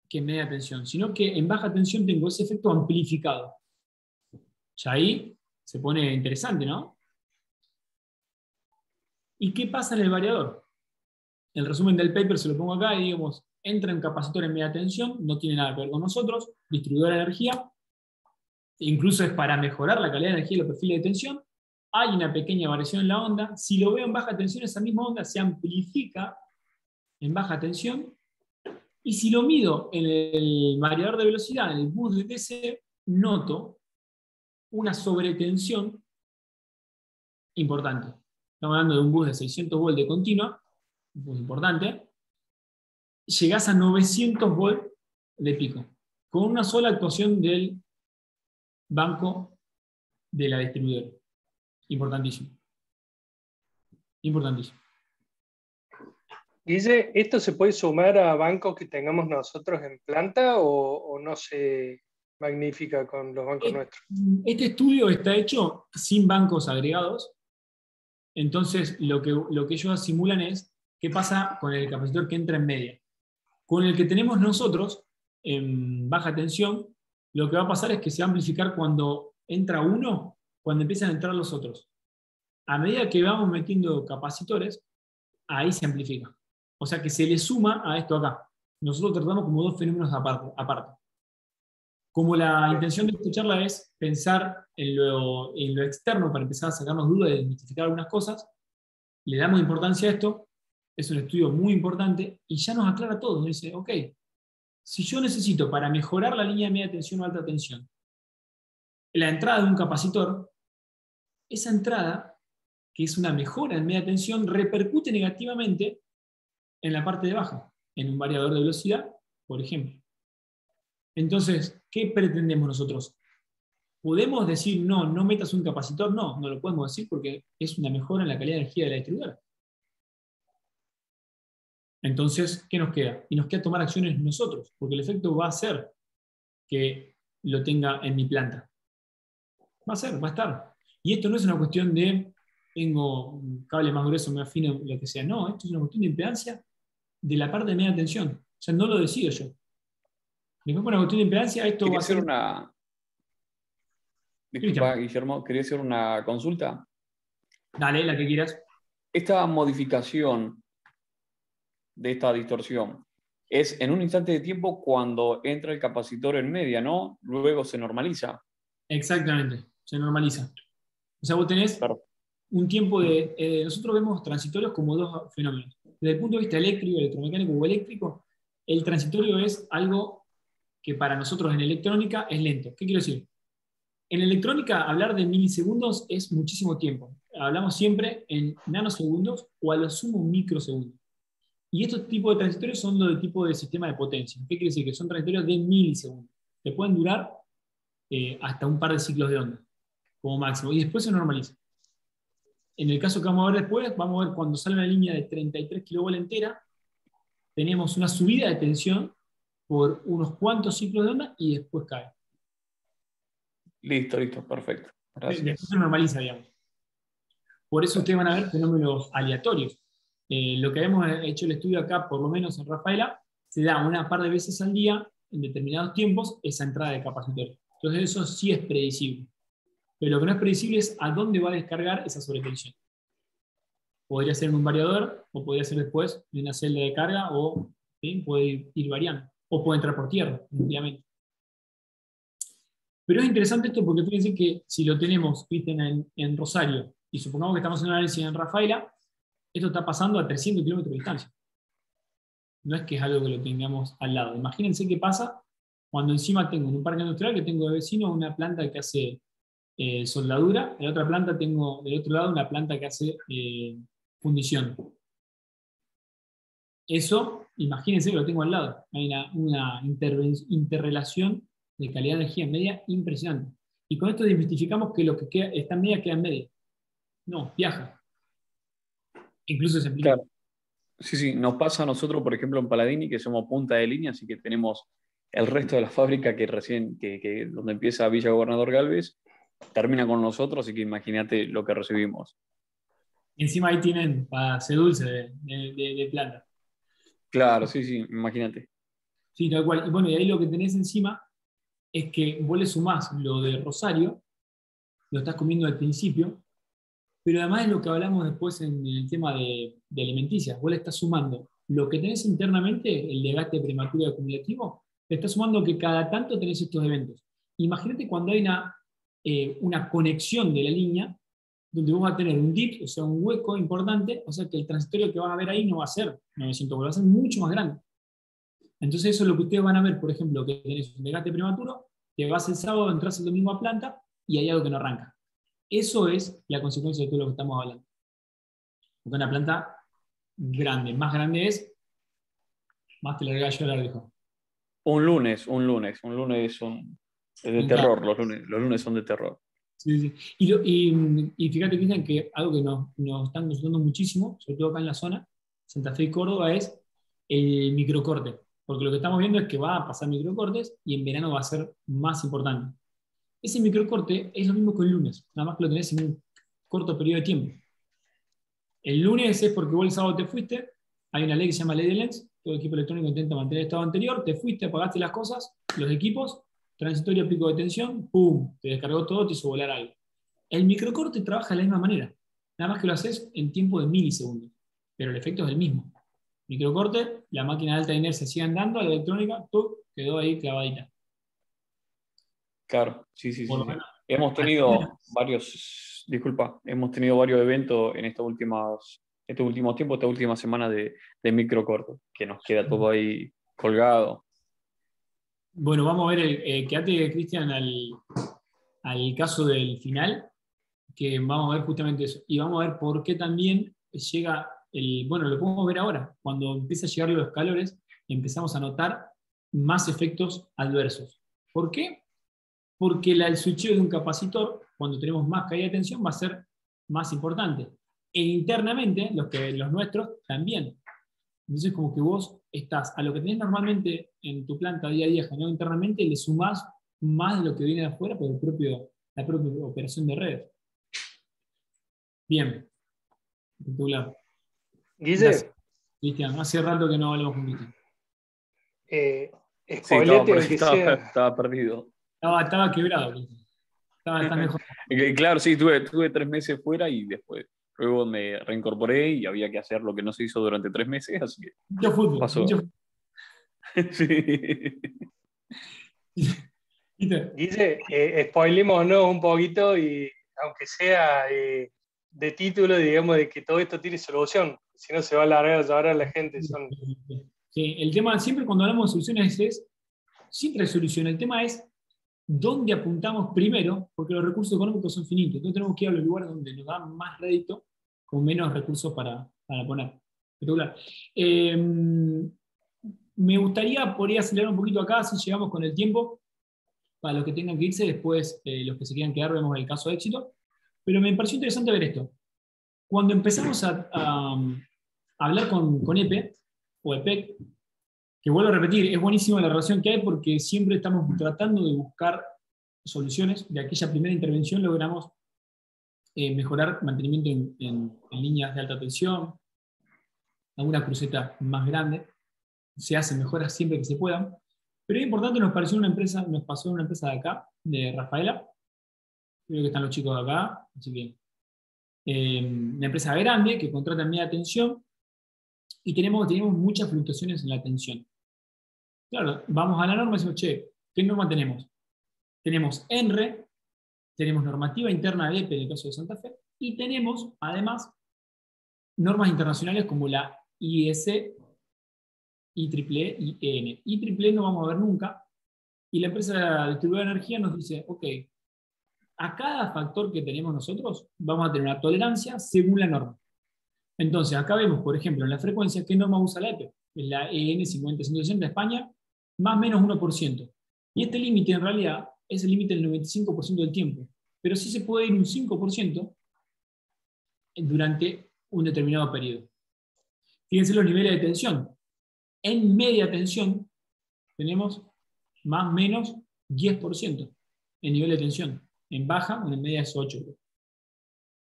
que en media tensión, sino que en baja tensión tengo ese efecto amplificado. Ya ahí se pone interesante, ¿no? ¿Y qué pasa en el variador? El resumen del paper se lo pongo acá y digamos, entra un capacitor en media tensión, no tiene nada que ver con nosotros, distribuidor de energía, incluso es para mejorar la calidad de energía y los perfiles de tensión. Hay una pequeña variación en la onda. Si lo veo en baja tensión, esa misma onda se amplifica en baja tensión. Y si lo mido en el variador de velocidad, en el bus de DC, noto una sobretensión importante. Estamos hablando de un bus de 600 volts de continua, un bus importante. Llegás a 900 volts de pico, con una sola actuación del banco de la distribuidora. Importantísimo. Importantísimo. Guille, ¿esto se puede sumar a bancos que tengamos nosotros en planta o no se magnifica con los bancos nuestros? Este estudio está hecho sin bancos agregados. Entonces, lo que ellos simulan es qué pasa con el capacitor que entra en media. Con el que tenemos nosotros, en baja tensión, lo que va a pasar es que se va a amplificar cuando entra uno, cuando empiezan a entrar los otros. A medida que vamos metiendo capacitores, ahí se amplifica. O sea que se le suma a esto acá. Nosotros tratamos como dos fenómenos aparte. Como la intención de esta charla es pensar en lo externo para empezar a sacarnos dudas y desmitificar algunas cosas, le damos importancia a esto, es un estudio muy importante y ya nos aclara todo. Nos dice, ok, si yo necesito para mejorar la línea de media tensión o alta tensión, la entrada de un capacitor, esa entrada, que es una mejora en media tensión, repercute negativamente en la parte de baja, en un variador de velocidad, por ejemplo. Entonces, ¿qué pretendemos nosotros? ¿Podemos decir no metas un capacitor? No lo podemos decir porque es una mejora en la calidad de energía de la distribuidora. Entonces, ¿qué nos queda? Y nos queda tomar acciones nosotros, porque el efecto va a ser que lo tenga en mi planta. Va a estar. Y esto no es una cuestión de tengo un cable más grueso, más fino, lo que sea. No, esto es una cuestión de impedancia de la parte de media tensión. O sea, no lo decido yo. Después, con una cuestión de impedancia, esto Quería va a ser... hacer una... Disculpa, Guillermo, quería hacer una consulta. Dale, la que quieras. Esta modificación de esta distorsión es en un instante de tiempo cuando entra el capacitor en media, ¿no? Luego se normaliza. Exactamente, se normaliza. O sea, vos tenés un tiempo de... nosotros vemos transitorios como dos fenómenos. Desde el punto de vista eléctrico, electromecánico o eléctrico, el transitorio es algo que para nosotros en electrónica es lento. ¿Qué quiero decir? En electrónica hablar de milisegundos es muchísimo tiempo. Hablamos siempre en nanosegundos o a lo sumo microsegundos. Y estos tipos de transitorios son los de tipo de sistema de potencia. ¿Qué quiere decir? Que son transitorios de milisegundos. Que pueden durar hasta un par de ciclos de onda, como máximo. Y después se normaliza. En el caso que vamos a ver después, vamos a ver cuando sale una línea de 33 kV entera, tenemos una subida de tensión por unos cuantos ciclos de onda y después cae. Listo, perfecto. Gracias. Después se normaliza, digamos. Por eso ustedes van a ver fenómenos aleatorios. Lo que hemos hecho el estudio acá, por lo menos en Rafaela, se da una par de veces al día, en determinados tiempos, esa entrada de capacitores. Entonces eso sí es predecible. Pero lo que no es predecible es a dónde va a descargar esa sobretensión. Podría ser en un variador, o podría ser después de una celda de carga, o ¿sí? Puede ir variando. O puede entrar por tierra, obviamente. Pero es interesante esto porque fíjense que si lo tenemos en Rosario, y supongamos que estamos en un análisis en Rafaela, esto está pasando a 300 kilómetros de distancia. No es que es algo que lo tengamos al lado. Imagínense qué pasa cuando encima tengo en un parque industrial que tengo de vecino una planta que hace soldadura, en la otra planta tengo del otro lado una planta que hace fundición. Eso, imagínense que lo tengo al lado. Hay una interrelación de calidad de energía en media impresionante. Y con esto desmistificamos que lo que está en media queda en media. No, viaja. Incluso se amplifica. Claro. Sí, nos pasa a nosotros, por ejemplo, en Paladini, que somos punta de línea, así que tenemos el resto de la fábrica que recién, donde empieza Villa Gobernador Galvez, termina con nosotros, así que imagínate lo que recibimos. Y encima ahí tienen para hacer dulce de planta. Claro, sí, sí, imagínate. Sí, tal cual. Y bueno, y ahí lo que tenés encima es que vos le sumás lo de Rosario, lo estás comiendo al principio, pero además es lo que hablamos después en el tema de alimenticias. Vos le estás sumando lo que tenés internamente, el desgaste prematuro y acumulativo, le estás sumando que cada tanto tenés estos eventos. Imagínate cuando hay una conexión de la línea, donde vos vas a tener un dip, o sea, un hueco importante, o sea que el transitorio que van a ver ahí no va a ser 900 volts, va a ser mucho más grande. Entonces eso es lo que ustedes van a ver, por ejemplo, que tenés un desgaste prematuro, te vas el sábado, entras el domingo a planta y hay algo que no arranca. Eso es la consecuencia de todo lo que estamos hablando. Porque una planta grande, más grande es, más te la voy a llorar, dijo. Un lunes es de terror, los lunes son de terror. Sí, sí. Y fíjate, Cristian, que algo que nos están consultando muchísimo, sobre todo acá en la zona, Santa Fe y Córdoba, es el microcorte. Porque lo que estamos viendo es que va a pasar microcortes y en verano va a ser más importante. Ese microcorte es lo mismo que el lunes, nada más que lo tenés en un corto periodo de tiempo. El lunes es porque vos el sábado te fuiste, hay una ley que se llama Ley de Lenz, todo el equipo electrónico intenta mantener el estado anterior, te fuiste, apagaste las cosas, los equipos, transitorio pico de tensión, ¡pum!, te descargó todo, te hizo volar algo. El microcorte trabaja de la misma manera, nada más que lo haces en tiempo de milisegundos, pero el efecto es el mismo. Microcorte, la máquina de alta inercia sigue andando, la electrónica, ¡pum!, quedó ahí clavadita. Claro, sí, sí, sí. Por lo menos. Hemos tenido varios eventos en estos últimos tiempos, esta última semana de microcorto, que nos queda todo ahí colgado. Bueno, vamos a ver, quédate, Cristian, al caso del final, que vamos a ver justamente eso. Y vamos a ver por qué también llega bueno, lo podemos ver ahora, cuando empieza a llegar los calores, empezamos a notar más efectos adversos. ¿Por qué? Porque el switcheo de un capacitor, cuando tenemos más caída de tensión, va a ser más importante. E internamente, los nuestros también. Entonces, como que vos estás a lo que tenés normalmente en tu planta día a día generado internamente, le sumás más de lo que viene de afuera por la propia operación de redes. Bien. Espectacular. Guille, Cristian, hace rato que no hablamos con Cristian. Sí, spoileate aunque sea. estaba perdido. Estaba quebrado, Cristian. Está mejor. Claro, sí, tuve 3 meses fuera y después luego me reincorporé y había que hacer lo que no se hizo durante 3 meses, así que Mucho fútbol. pasó. Mucho fútbol. Sí. Guille, spoilémonos un poquito y aunque sea de título, digamos, de que todo esto tiene solución, si no se va a alargar a la gente. Sí, el tema, siempre cuando hablamos de soluciones siempre hay solución. El tema es dónde apuntamos primero, porque los recursos económicos son finitos. Entonces tenemos que ir a los lugares donde nos dan más rédito con menos recursos para poner. Espectacular. Me gustaría, podría acelerar un poquito acá, si llegamos con el tiempo, para los que tengan que irse, después los que se quieran quedar vemos el caso de éxito. Pero me pareció interesante ver esto. Cuando empezamos a hablar con EPE, o EPEC, que vuelvo a repetir, es buenísima la relación que hay porque siempre estamos tratando de buscar soluciones. De aquella primera intervención logramos mejorar mantenimiento en líneas de alta tensión, alguna cruceta más grande. Se hacen mejoras siempre que se puedan. Pero es importante, nos pasó una empresa de acá, de Rafaela. Creo que están los chicos de acá, así que una empresa grande que contrata media tensión y tenemos muchas fluctuaciones en la tensión. Claro, vamos a la norma y decimos, che, ¿qué norma tenemos? Tenemos ENRE, tenemos normativa interna de EPE en el caso de Santa Fe, y tenemos, además, normas internacionales como la IEC, IEEE y EN. IEEE no vamos a ver nunca, y la empresa distribuidora de energía nos dice, ok, a cada factor que tenemos nosotros vamos a tener una tolerancia según la norma. Entonces, acá vemos, por ejemplo, en la frecuencia, ¿qué norma usa la EPE? Es la EN 50160 de España, más o menos 1%. Y este límite, en realidad, es el límite del 95% del tiempo. Pero sí se puede ir un 5% durante un determinado periodo. Fíjense los niveles de tensión. En media tensión tenemos más o menos 10% en nivel de tensión. en baja o en media es 8. O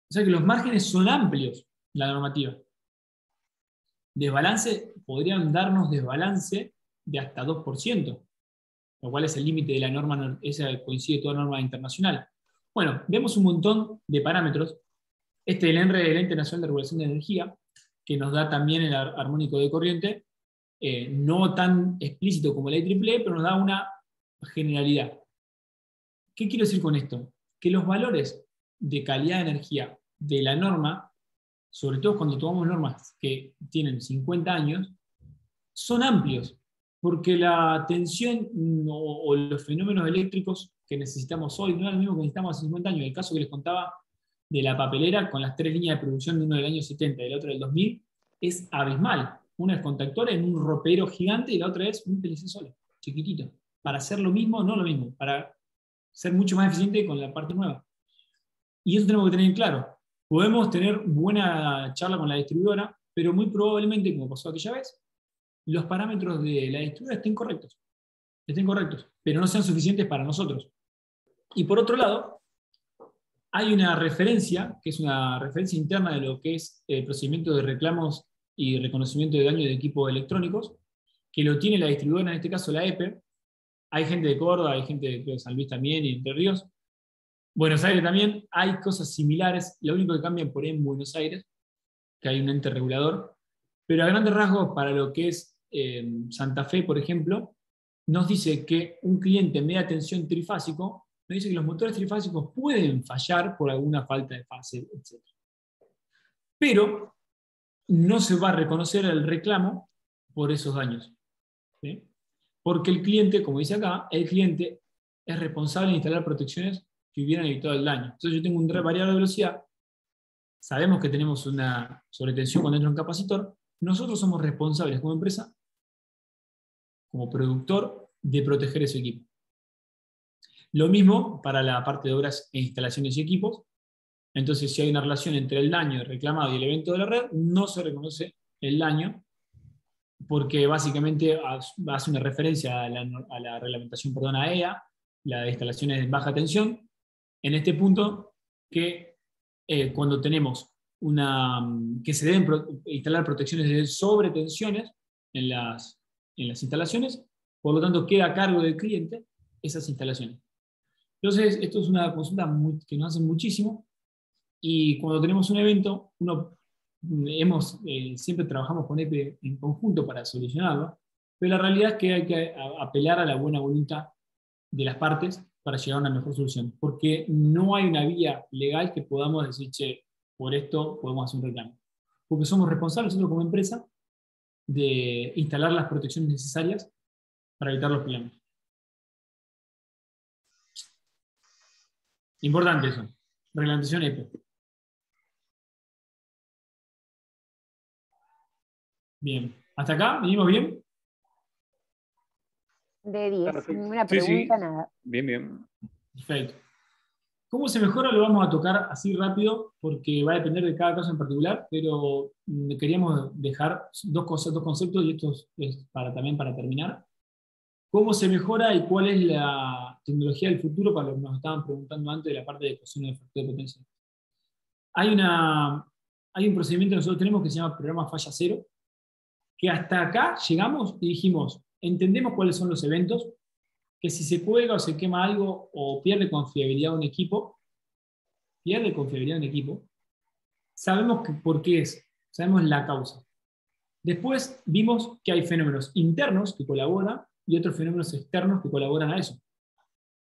sea que los márgenes son amplios en la normativa. Desbalance, podrían darnos desbalance de hasta 2%, lo cual es el límite de la norma, esa coincide toda norma internacional. Bueno, vemos un montón de parámetros. Este del ENRE, el Ente Nacional de Regulación de Energía, que nos da también el armónico de corriente, no tan explícito como la IEEE, pero nos da una generalidad. ¿Qué quiero decir con esto? Que los valores de calidad de energía de la norma, sobre todo cuando tomamos normas que tienen 50 años, son amplios, porque la tensión o los fenómenos eléctricos que necesitamos hoy no es lo mismo que necesitamos hace 50 años. El caso que les contaba de la papelera con las 3 líneas de producción, de uno del año 70 y el otro del 2000, es abismal. Una es contactora en un ropero gigante y la otra es un PLC solo, chiquitito. Para hacer lo mismo, no lo mismo, para ser mucho más eficiente con la parte nueva. Y eso tenemos que tener claro. Podemos tener buena charla con la distribuidora, pero muy probablemente, como pasó aquella vez, los parámetros de la distribuidora estén correctos, pero no sean suficientes para nosotros. Y por otro lado, hay una referencia, que es una referencia interna de lo que es el procedimiento de reclamos y reconocimiento de daño de equipos electrónicos, que lo tiene la distribuidora, en este caso la EPE. Hay gente de Córdoba, hay gente de San Luis también, y Entre Ríos. Buenos Aires también, hay cosas similares. Lo único que cambia por ahí en Buenos Aires, que hay un ente regulador. Pero a grandes rasgos, para lo que es Santa Fe, por ejemplo, nos dice que un cliente en media tensión trifásico, nos dice que los motores trifásicos pueden fallar por alguna falta de fase, etc. Pero no se va a reconocer el reclamo por esos daños, ¿sí? Porque el cliente, como dice acá, el cliente es responsable de instalar protecciones que hubieran evitado el daño. Entonces yo tengo un variable de velocidad, sabemos que tenemos una sobretensión cuando entra un capacitor, nosotros somos responsables como empresa, como productor, de proteger ese equipo. Lo mismo para la parte de obras e instalaciones y equipos. Entonces, si hay una relación entre el daño reclamado y el evento de la red, no se reconoce el daño, porque básicamente hace una referencia a la reglamentación, AEA, la de instalaciones de baja tensión, en este punto que cuando tenemos que se deben instalar protecciones de sobretensiones en las instalaciones, por lo tanto queda a cargo del cliente esas instalaciones. Entonces, esto es una consulta que nos hacen muchísimo, y cuando tenemos un evento, siempre trabajamos con EPE en conjunto para solucionarlo, pero la realidad es que hay que apelar a la buena voluntad de las partes para llegar a una mejor solución, porque no hay una vía legal que podamos decir, che, por esto podemos hacer un reclamo. Porque somos responsables nosotros como empresa de instalar las protecciones necesarias para evitar los problemas. Importante eso. Reglamentación EPE. Bien. ¿Hasta acá? ¿Venimos bien? De 10, Perfecto. ninguna Sí, sí. pregunta, nada. Bien, bien. Perfecto. ¿Cómo se mejora? Lo vamos a tocar así rápido, porque va a depender de cada caso en particular, pero queríamos dejar dos conceptos, y esto es también para terminar. ¿Cómo se mejora y cuál es la tecnología del futuro? Para lo que nos estaban preguntando antes de la parte de ecuación de factor de potencia. Hay un procedimiento que nosotros tenemos que se llama programa falla cero, que hasta acá llegamos y dijimos, entendemos cuáles son los eventos, que si se cuelga o se quema algo o pierde confiabilidad un equipo, sabemos por qué es, sabemos la causa. Después vimos que hay fenómenos internos que colaboran y otros fenómenos externos que colaboran a eso.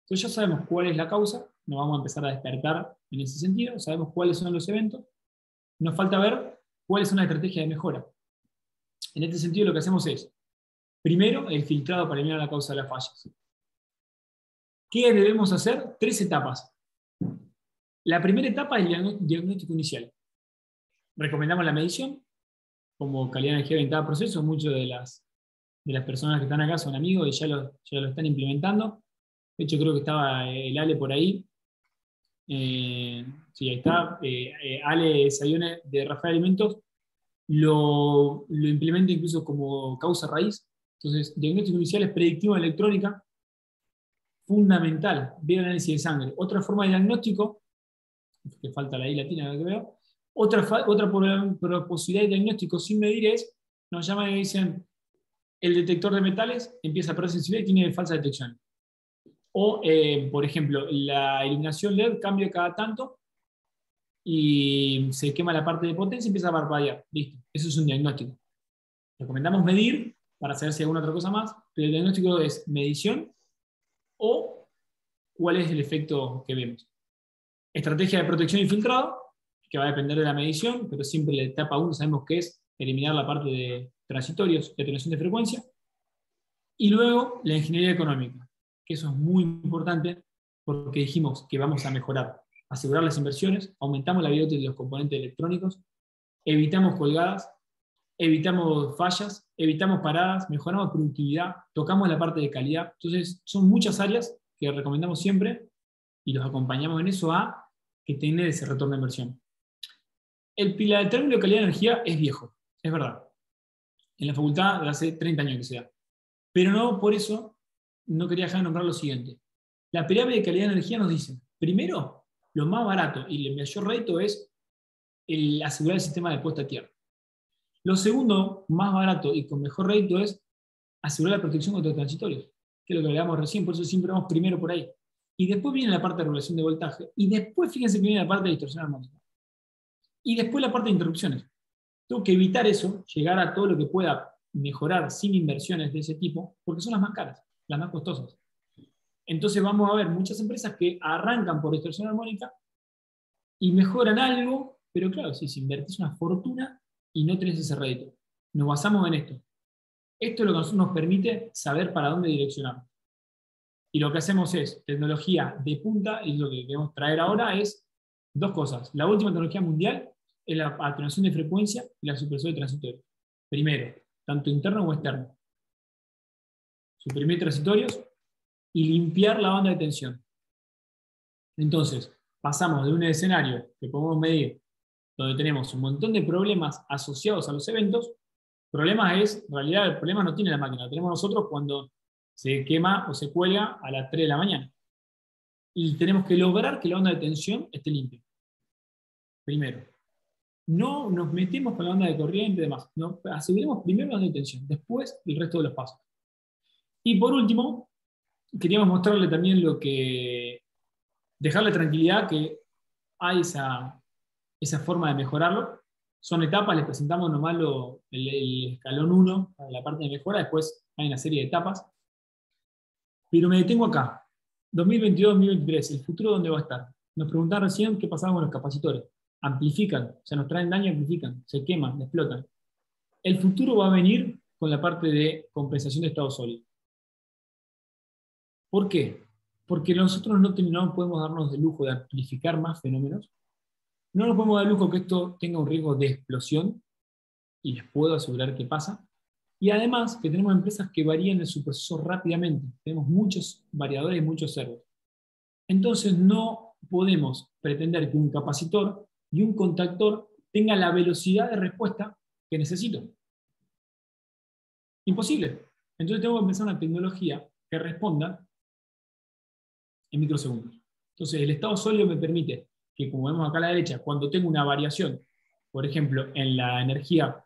Entonces ya sabemos cuál es la causa, nos vamos a empezar a despertar en ese sentido, sabemos cuáles son los eventos, nos falta ver cuál es una estrategia de mejora. En este sentido lo que hacemos es, primero, el filtrado para eliminar la causa de las fallas. ¿Qué debemos hacer? 3 etapas. La primera etapa es el diagnóstico inicial. Recomendamos la medición, como calidad de energía en cada proceso. Muchas de las personas que están acá son amigos y ya lo están implementando. De hecho, creo que estaba el Ale por ahí. Sí, ahí está. Ale Sayone de Rafael Alimentos lo implementa incluso como causa raíz. Entonces, diagnóstico inicial es predictivo en electrónica. fundamental, ver el análisis de sangre. Otra forma de diagnóstico, que falta la I latina que veo, otra posibilidad de diagnóstico sin medir es, nos llaman y dicen, el detector de metales empieza a perder sensibilidad y tiene falsa detección. O, por ejemplo, la iluminación LED cambia cada tanto y se quema la parte de potencia y empieza a parpadear. Listo, eso es un diagnóstico. Recomendamos medir para saber si hay alguna otra cosa más, pero el diagnóstico es medición o cuál es el efecto que vemos. Estrategia de protección y filtrado, que va a depender de la medición, pero siempre la etapa 1 sabemos que es eliminar la parte de transitorios de atenuación de frecuencia. Y luego la ingeniería económica, que eso es muy importante porque dijimos que vamos a mejorar, asegurar las inversiones, aumentamos la vida útil de los componentes electrónicos, evitamos colgadas, evitamos fallas, evitamos paradas, mejoramos productividad, tocamos la parte de calidad. Entonces, son muchas áreas que recomendamos siempre y los acompañamos en eso a que tengan ese retorno de inversión. El término de calidad de energía es viejo, es verdad. En la facultad de hace 30 años que se da. Pero no por eso no quería dejar de nombrar lo siguiente. La pirámide de calidad de energía nos dice, primero, lo más barato y el mayor rédito es asegurar el sistema de puesta a tierra. Lo segundo, más barato y con mejor rédito es asegurar la protección contra transitorios, que es lo que hablábamos recién, por eso siempre vamos primero por ahí. Y después viene la parte de regulación de voltaje, y después fíjense que viene la parte de distorsión armónica. Y después la parte de interrupciones. Tengo que evitar eso, llegar a todo lo que pueda mejorar sin inversiones de ese tipo, porque son las más caras, las más costosas. Entonces vamos a ver muchas empresas que arrancan por distorsión armónica y mejoran algo, pero claro, si invertís una fortuna y no tenés ese rédito. Nos basamos en esto. Esto es lo que a nosotros nos permite saber para dónde direccionar. Y lo que hacemos es tecnología de punta, y lo que queremos traer ahora es dos cosas. La última tecnología mundial es la atenuación de frecuencia y la supresión de transitorios. Primero, tanto interno como externo. Suprimir transitorios y limpiar la banda de tensión. Entonces, pasamos de un escenario que podemos medir, donde tenemos un montón de problemas asociados a los eventos. Problemas es, en realidad el problema no tiene la máquina, lo tenemos nosotros cuando se quema o se cuelga a las 3 de la mañana. Y tenemos que lograr que la onda de tensión esté limpia. Primero. No nos metemos con la onda de corriente y demás. No, aseguremos primero la onda de tensión, después el resto de los pasos. Y por último, queríamos mostrarle también lo que... dejarle tranquilidad que hay esa forma de mejorarlo. Son etapas, les presentamos nomás el escalón 1 para la parte de mejora, después hay una serie de etapas. Pero me detengo acá. 2022-2023, ¿el futuro dónde va a estar? Nos preguntaron recién qué pasaba con los capacitores. Amplifican, o sea, nos traen daño y amplifican, se queman, explotan. El futuro va a venir con la parte de compensación de estado sólido. ¿Por qué? Porque nosotros no podemos darnos el lujo de amplificar más fenómenos. No nos podemos dar el lujo que esto tenga un riesgo de explosión, y les puedo asegurar que pasa. Y además que tenemos empresas que varían en su proceso rápidamente. Tenemos muchos variadores y muchos servos. Entonces no podemos pretender que un capacitor y un contactor tengan la velocidad de respuesta que necesito. Imposible. Entonces tengo que pensar una tecnología que responda en microsegundos. Entonces el estado sólido me permite que, como vemos acá a la derecha, cuando tengo una variación, por ejemplo, en la energía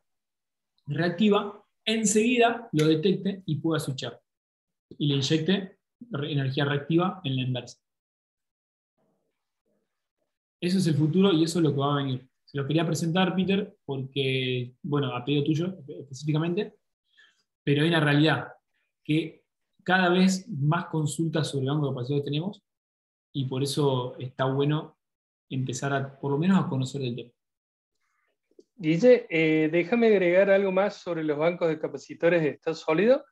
reactiva, enseguida lo detecte y pueda switchar. Y le inyecte energía reactiva en la inversa. Eso es el futuro y eso es lo que va a venir. Se lo quería presentar, Peter, porque, bueno, a pedido tuyo específicamente, pero hay una realidad que cada vez más consultas sobre banco de capacitores tenemos y por eso está bueno empezar a, por lo menos, a conocer del tema. Guille, déjame agregar algo más sobre los bancos de capacitores de estado sólido,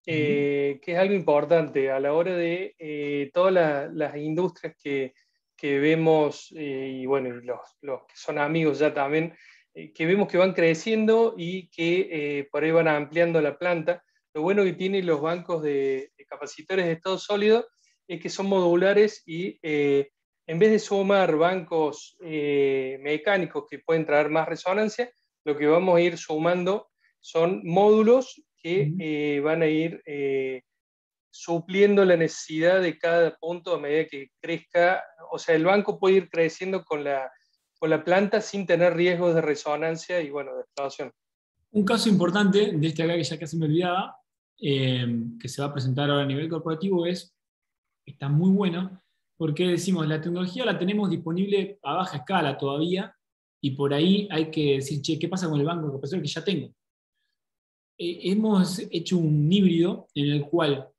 que es algo importante a la hora de todas las industrias que vemos, y bueno, y los que son amigos ya también, que vemos que van creciendo y que por ahí van ampliando la planta. Lo bueno que tienen los bancos de capacitores de estado sólido es que son modulares y en vez de sumar bancos mecánicos que pueden traer más resonancia, lo que vamos a ir sumando son módulos que van a ir supliendo la necesidad de cada punto a medida que crezca. O sea, el banco puede ir creciendo con la planta sin tener riesgos de resonancia y, bueno, de explosión. Un caso importante de este acá que ya casi me olvidaba, que se va a presentar ahora a nivel corporativo, está muy bueno, porque decimos, la tecnología la tenemos disponible a baja escala todavía, y por ahí hay que decir, che, ¿qué pasa con el banco de captación que ya tengo? Hemos hecho un híbrido en el cual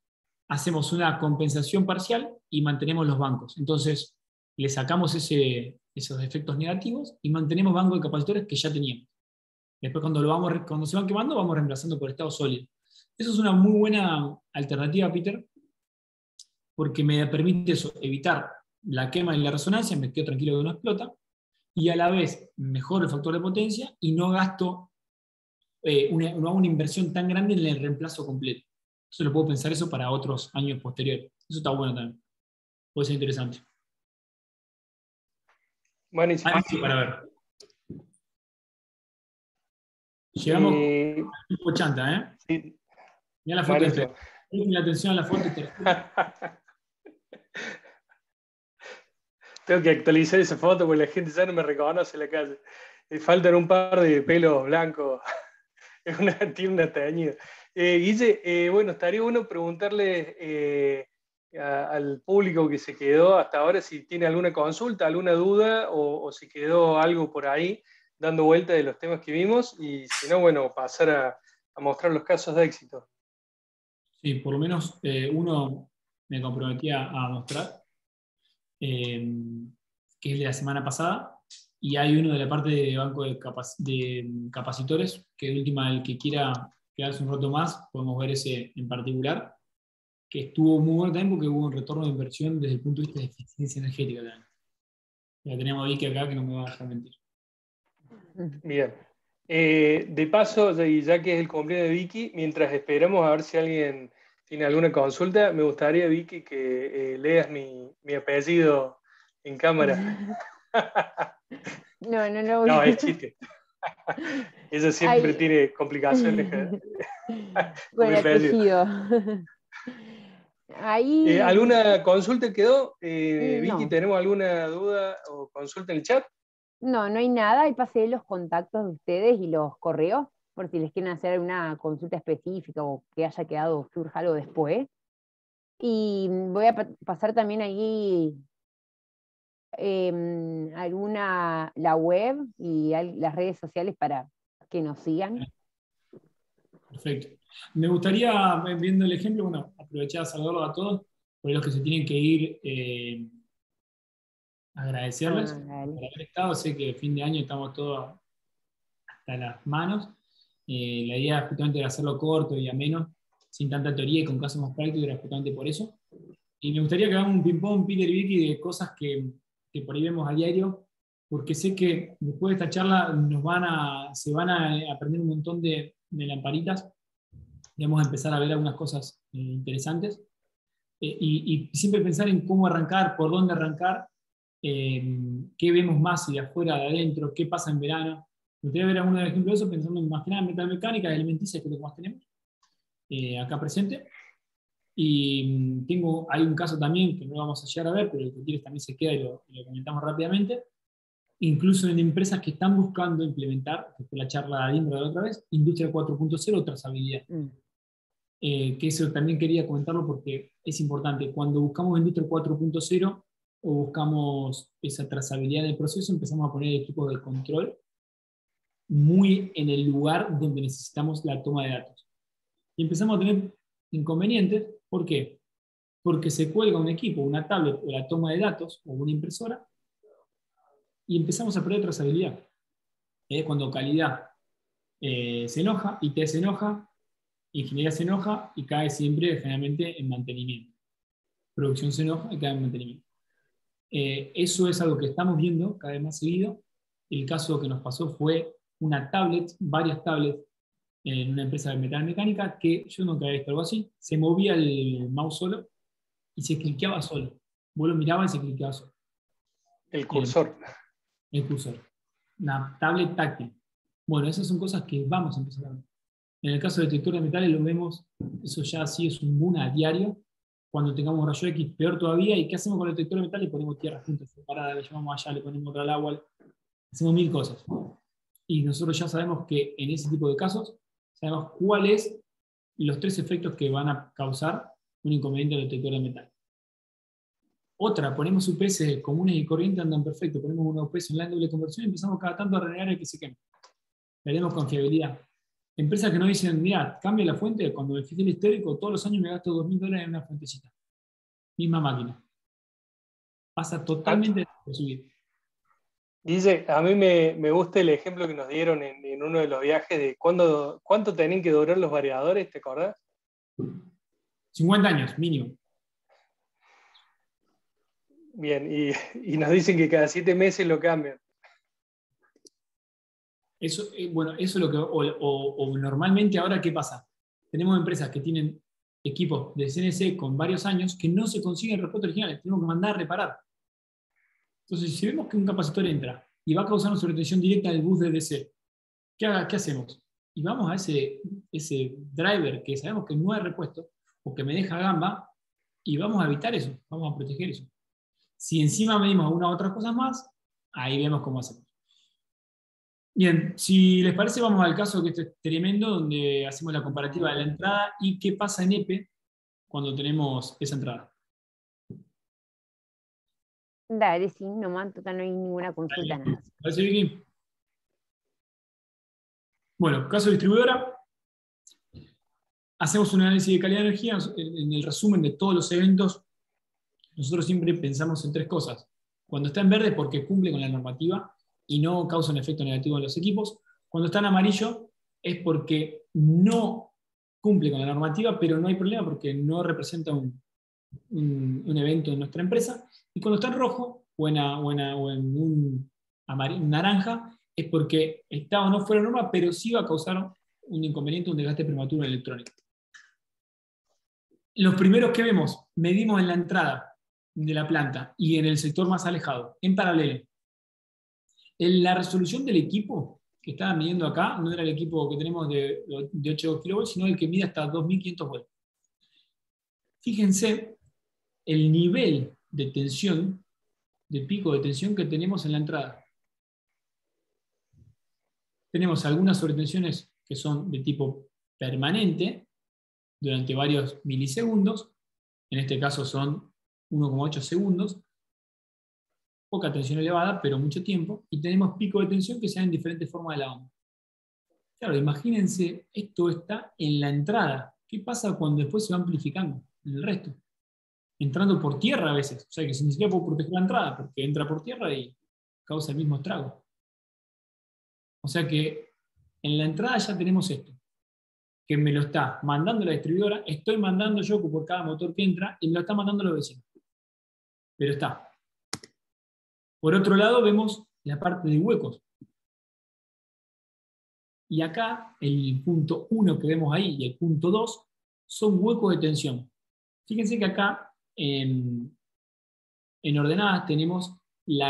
hacemos una compensación parcial y mantenemos los bancos. Entonces, le sacamos esos efectos negativos y mantenemos bancos de capacitores que ya teníamos. Después, cuando se van quemando, vamos reemplazando por estado sólido. Eso es una muy buena alternativa, Peter, porque me permite eso, evitar la quema y la resonancia, me quedo tranquilo que no explota, y a la vez mejoro el factor de potencia y no gasto no hago una inversión tan grande en el reemplazo completo. Entonces lo puedo pensar eso para otros años posteriores. Eso está bueno también. Puede ser interesante. Buenísimo. Para ver. Llegamos al tipo chanta, ¿eh? Sí. Mira la foto. Presten la atención a la foto. Tengo que actualizar esa foto porque la gente ya no me reconoce en la calle. Me faltan un par de pelos blancos. Tiene una teñida. Guille, bueno, estaría bueno preguntarle al público que se quedó hasta ahora si tiene alguna consulta, alguna duda o si quedó algo por ahí dando vuelta de los temas que vimos, y si no, bueno, pasar a mostrar los casos de éxito. Sí, por lo menos uno me comprometía a mostrar, que es de la semana pasada, y hay uno de la parte de banco de capacitores, que de última, el que quiera quedarse un rato más, podemos ver ese en particular, que estuvo muy bueno también porque hubo un retorno de inversión desde el punto de vista de eficiencia energética también. Ya tenemos a Vicky acá que no me va a dejar mentir. Bien. De paso, ya que es el cumpleaños de Vicky, mientras esperamos a ver si alguien tiene alguna consulta, me gustaría, Vicky, que leas mi apellido en cámara. No. No, es chiste. Ella siempre tiene complicaciones. Bueno, apellido. Ahí... ¿Alguna consulta quedó? No. Vicky, ¿tenemos alguna duda o consulta en el chat? No hay nada. Ahí pasé los contactos de ustedes y los correos, por si les quieren hacer alguna consulta específica o que haya quedado, surja algo después. Y voy a pasar también ahí la web y las redes sociales para que nos sigan. Perfecto. Me gustaría, viendo el ejemplo, bueno, aprovechar a saludarlos a todos, por los que se tienen que ir, agradecerles por haber estado. Sé que fin de año estamos todos hasta las manos. La idea justamente era hacerlo corto y ameno, sin tanta teoría y con casos más prácticos, era justamente por eso. Y me gustaría que hagamos un ping-pong, Peter y Vicky, de cosas que por ahí vemos a diario, porque sé que después de esta charla se van a aprender un montón de lamparitas y vamos a empezar a ver algunas cosas interesantes. Y siempre pensar en cómo arrancar, por dónde arrancar, qué vemos más, si de afuera, de adentro, qué pasa en verano. Me gustaría ver algunos ejemplos de eso, pensando más que nada en metalmecánica, alimenticias, que es lo que más tenemos acá presente. Y hay un caso también que no vamos a llegar a ver, pero el que quieres también se queda y lo comentamos rápidamente. Incluso en empresas que están buscando implementar, que fue la charla de Indra de la otra vez, Industria 4.0, trazabilidad. Que eso también quería comentarlo porque es importante. Cuando buscamos Industria 4.0 o buscamos esa trazabilidad del proceso, empezamos a poner equipos de control muy en el lugar donde necesitamos la toma de datos. Y empezamos a tener inconvenientes. ¿Por qué? Porque se cuelga un equipo, una tablet o la toma de datos o una impresora y empezamos a perder trazabilidad. Es cuando calidad se enoja, IT se enoja, ingeniería se enoja y cae siempre generalmente en mantenimiento. Producción se enoja y cae en mantenimiento. Eso es algo que estamos viendo cada vez más seguido. El caso que nos pasó fue una tablet, varias tablets, en una empresa de metalmecánica, que yo nunca había visto algo así. Se movía el mouse solo y se cliqueaba solo. Vos lo mirabas y se cliqueaba solo. El cursor. El cursor. Una tablet táctil. Bueno, esas son cosas que vamos a empezar a ver. En el caso del detector de metales lo vemos, eso ya sí es un boom a diario. cuando tengamos rayo X, peor todavía. ¿Y qué hacemos con el detector de metal? Le ponemos tierra juntos, separada, le llevamos allá, le ponemos otra al agua, hacemos 1000 cosas. Y nosotros ya sabemos que en ese tipo de casos, sabemos cuáles los 3 efectos que van a causar un inconveniente del detector de metal. Otra, ponemos UPS comunes y corrientes, andan perfecto, ponemos una UPS online doble conversión y empezamos cada tanto a renegar el que se queme. Veremos confiabilidad. Empresas que nos dicen, mira, cambia la fuente, cuando me fijé el histórico, todos los años me gasto $2000 en una fuentecita. Misma máquina. Pasa totalmente de subir. Dice, a mí me gusta el ejemplo que nos dieron en uno de los viajes de cuánto tenían que durar los variadores, ¿te acordás? 50 años, mínimo. Bien, y nos dicen que cada 7 meses lo cambian. Eso, bueno, eso es lo que, o normalmente ahora, ¿qué pasa? Tenemos empresas que tienen equipos de CNC con varios años que no se consiguen repuestos originales, tenemos que mandar a reparar. Entonces, si vemos que un capacitor entra y va a causar una sobretensión directa del bus de DC, ¿qué hacemos? Y vamos a ese driver que sabemos que no hay repuesto, o que me deja gamba, y vamos a evitar eso, vamos a proteger eso. Si encima medimos algunas otras cosas más, ahí vemos cómo hacemos. Bien, si les parece, vamos al caso que este es tremendo, donde hacemos la comparativa de la entrada y qué pasa en EPE cuando tenemos esa entrada. Dale, sí, nomás, total, no hay ninguna consulta, nada. ¿Parece, Vicky? Bueno, caso distribuidora. Hacemos un análisis de calidad de energía. En el resumen de todos los eventos, nosotros siempre pensamos en 3 cosas. Cuando está en verde es porque cumple con la normativa y no causa un efecto negativo en los equipos. Cuando está en amarillo es porque no cumple con la normativa, pero no hay problema porque no representa un evento en nuestra empresa. Y cuando está en rojo o en un naranja es porque está o no fuera de norma, pero sí va a causar un inconveniente, un desgaste prematuro electrónico. Los primeros que vemos, medimos en la entrada de la planta y en el sector más alejado, en paralelo. La resolución del equipo que estaba midiendo acá no era el equipo que tenemos de 8 kV, sino el que mide hasta 2500 volts. Fíjense el nivel de tensión, de pico de tensión que tenemos en la entrada. Tenemos algunas sobretensiones que son de tipo permanente, durante varios milisegundos, en este caso son 1,8 segundos, poca tensión elevada, pero mucho tiempo, y tenemos picos de tensión que se dan en diferentes formas de la onda. Claro, imagínense, esto está en la entrada. ¿Qué pasa cuando después se va amplificando en el resto? Entrando por tierra a veces, o sea que ni siquiera puedo proteger la entrada, porque entra por tierra y causa el mismo estrago. O sea que en la entrada ya tenemos esto, que me lo está mandando la distribuidora, estoy mandando yo por cada motor que entra, y me lo está mandando los vecinos. Pero está. Por otro lado vemos la parte de huecos. Y acá, el punto 1 que vemos ahí y el punto 2 son huecos de tensión. Fíjense que acá, en ordenadas, tenemos el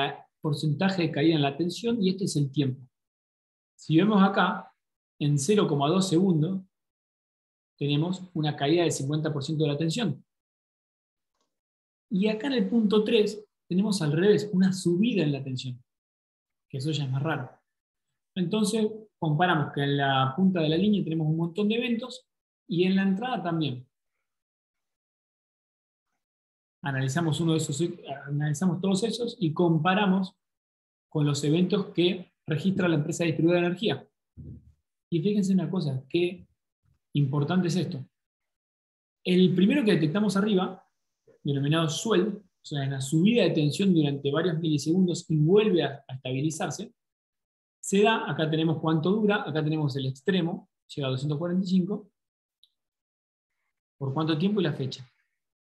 porcentaje de caída en la tensión y este es el tiempo. Si vemos acá, en 0,2 segundos, tenemos una caída del 50% de la tensión. Y acá en el punto 3 tenemos al revés, una subida en la tensión, que eso ya es más raro. Entonces comparamos que en la punta de la línea tenemos un montón de eventos y en la entrada también. Analizamos todos esos y comparamos con los eventos que registra la empresa distribuidora de energía. Y fíjense una cosa, qué importante es esto. El primero que detectamos arriba, denominado swell, o sea, la subida de tensión durante varios milisegundos y vuelve a estabilizarse, se da, acá tenemos cuánto dura, acá tenemos el extremo, llega a 245, por cuánto tiempo y la fecha.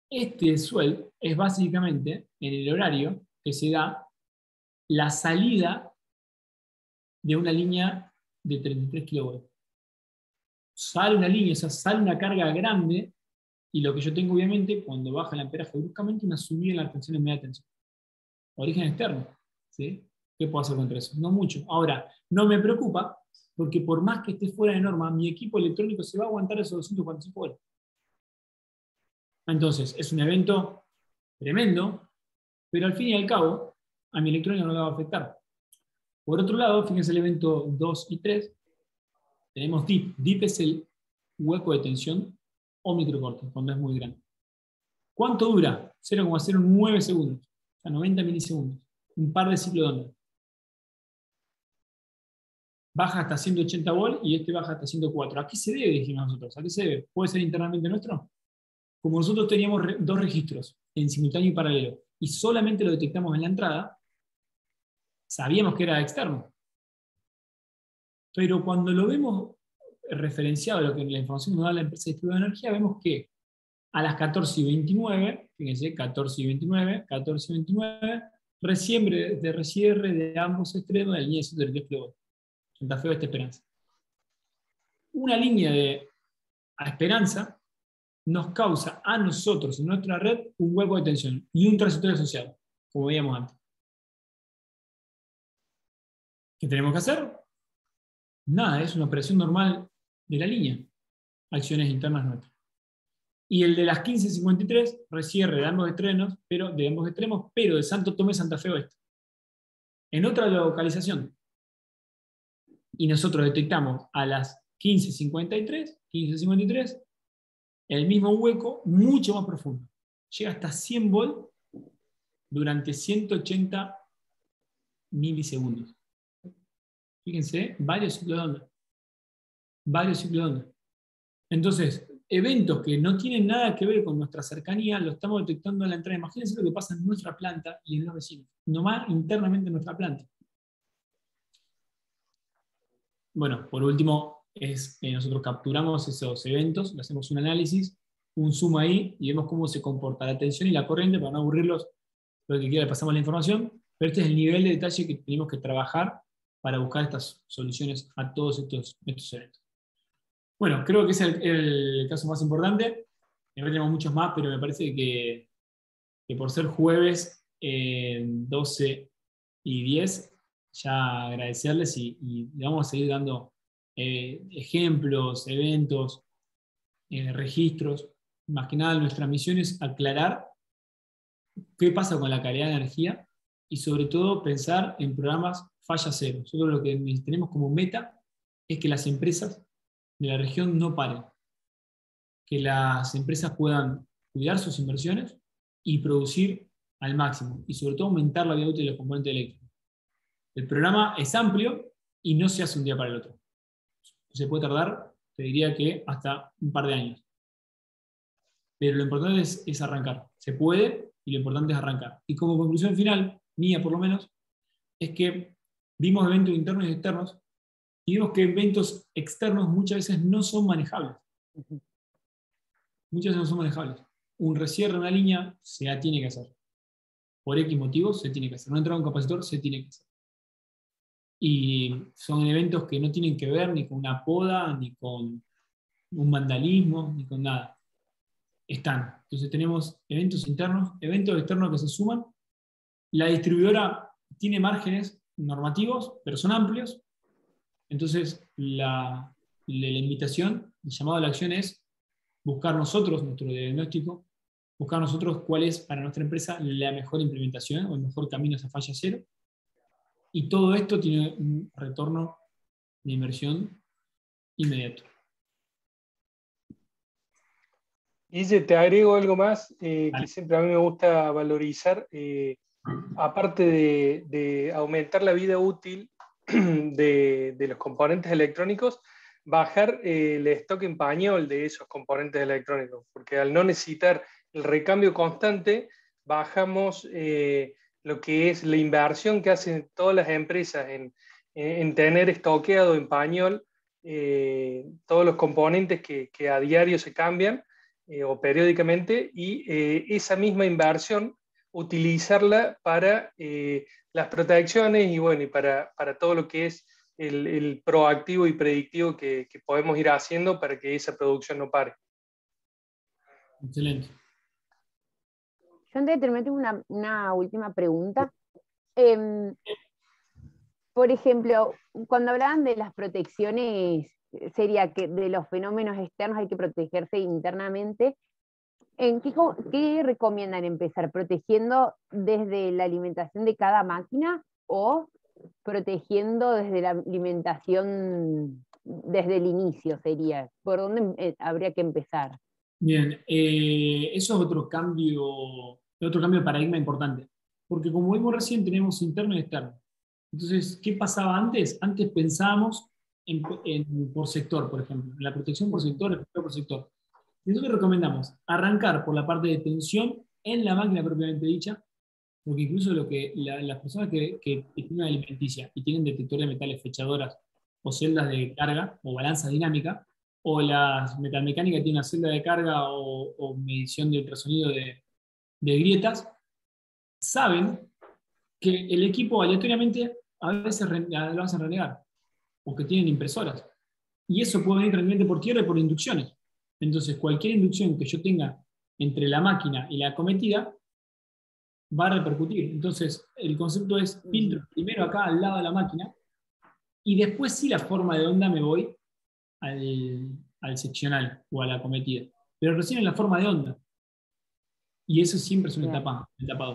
Este swell es básicamente en el horario que se da la salida de una línea de 33 kV. Sale una línea, o sea, sale una carga grande, y lo que yo tengo obviamente, cuando baja el amperaje bruscamente, una subida en la tensión en media tensión. Origen externo, ¿sí? ¿Qué puedo hacer contra eso? No mucho. Ahora, no me preocupa, porque por más que esté fuera de norma, mi equipo electrónico se va a aguantar esos 245 volts. Entonces, es un evento tremendo, pero al fin y al cabo, a mi electrónica no le va a afectar. Por otro lado, fíjense el evento 2 y 3, tenemos DIP. DIP es el hueco de tensión o microcorte, cuando es muy grande. ¿Cuánto dura? 0,09 segundos, o sea, 90 milisegundos. Un par de ciclos de onda. Baja hasta 180 volt y este baja hasta 104. ¿A qué se debe, dijimos nosotros? ¿A qué se debe? ¿Puede ser internamente nuestro? Como nosotros teníamos dos registros en simultáneo y paralelo y solamente lo detectamos en la entrada, sabíamos que era externo. Pero cuando lo vemos referenciado a lo que la información nos da la empresa distribuidora de energía, vemos que a las 14:29, fíjense, 14:29, recién de recierre de ambos extremos de la línea de 133 kV. Santa Fe Oeste Esperanza. Una línea a Esperanza nos causa a nosotros en nuestra red un hueco de tensión y un transitorio asociado, como veíamos antes. ¿Qué tenemos que hacer? Nada, es una operación normal de la línea. Acciones internas nuestras. Y el de las 15:53, recierre de ambos extremos, pero de Santo Tomé, Santa Fe Oeste. En otra localización. Y nosotros detectamos a las 15:53, el mismo hueco mucho más profundo. Llega hasta 100 volt durante 180 milisegundos. Fíjense, varios ciclos de onda. Varios ciclos de onda. Entonces, eventos que no tienen nada que ver con nuestra cercanía, lo estamos detectando en la entrada. Imagínense lo que pasa en nuestra planta y en los vecinos. Nomás internamente en nuestra planta. Bueno, por último, nosotros capturamos esos eventos, le hacemos un análisis, un zoom ahí, y vemos cómo se comporta la tensión y la corriente, para no aburrirlos, lo que quiera, le pasamos la información, pero este es el nivel de detalle que tenemos que trabajar para buscar estas soluciones a todos estos eventos. Bueno, creo que es el caso más importante. Tenemos muchos más, pero me parece que por ser jueves 12:10, ya agradecerles y le vamos a seguir dando ejemplos, eventos, registros. Más que nada, nuestra misión es aclarar qué pasa con la calidad de energía y sobre todo pensar en programas falla cero. Nosotros lo que tenemos como meta es que las empresas de la región no paren, que las empresas puedan cuidar sus inversiones y producir al máximo, y sobre todo aumentar la vida útil de los componentes eléctricos. El programa es amplio y no se hace un día para el otro. Se puede tardar, te diría que hasta un par de años. Pero lo importante es arrancar. Se puede y lo importante es arrancar. Y como conclusión final, mía por lo menos, es que vimos eventos internos y externos y vimos que eventos externos muchas veces no son manejables. Muchas veces no son manejables. Un recierre de una línea se la tiene que hacer. Por X motivos se tiene que hacer. No entra un capacitor, se tiene que hacer. Y son eventos que no tienen que ver ni con una poda, ni con un vandalismo, ni con nada. Están. Entonces tenemos eventos internos, eventos externos que se suman. La distribuidora tiene márgenes normativos, pero son amplios. Entonces la invitación, el llamado a la acción es buscar nosotros, nuestro diagnóstico, buscar nosotros cuál es para nuestra empresa la mejor implementación o el mejor camino hacia falla cero. Y todo esto tiene un retorno de inversión inmediato. Guille, te agrego algo más que siempre a mí me gusta valorizar. Aparte de aumentar la vida útil de los componentes electrónicos, bajar el stock en pañol de esos componentes electrónicos, porque al no necesitar el recambio constante, bajamos lo que es la inversión que hacen todas las empresas en tener estoqueado en pañol todos los componentes que a diario se cambian o periódicamente, y esa misma inversión utilizarla para las protecciones y, bueno, y para todo lo que es el proactivo y predictivo que podemos ir haciendo para que esa producción no pare. Excelente. Yo antes de terminar tengo una última pregunta. Por ejemplo, cuando hablaban de las protecciones, sería que de los fenómenos externos hay que protegerse internamente. ¿Qué recomiendan empezar? ¿Protegiendo desde la alimentación de cada máquina o protegiendo desde la alimentación desde el inicio sería? ¿Por dónde habría que empezar? Bien, eso es otro cambio de paradigma importante. Porque como vimos recién, tenemos interno y externo. Entonces, ¿qué pasaba antes? Antes pensábamos por sector, por ejemplo, en la protección por sector, el por sector. Nosotros recomendamos arrancar por la parte de tensión en la máquina propiamente dicha, porque incluso las personas que tienen alimenticia y tienen detectores de metales fechadoras o celdas de carga o balanza dinámica, o las metalmecánicas tienen una celda de carga o medición de ultrasonido de grietas, saben que el equipo aleatoriamente a veces lo hacen renegar, o que tienen impresoras. Y eso puede venir realmente por tierra y por inducciones. Entonces, cualquier inducción que yo tenga entre la máquina y la acometida va a repercutir. Entonces, el concepto es filtro primero acá al lado de la máquina y después sí la forma de onda me voy al seccional o a la acometida. Pero recién en la forma de onda. Y eso siempre es un etapado.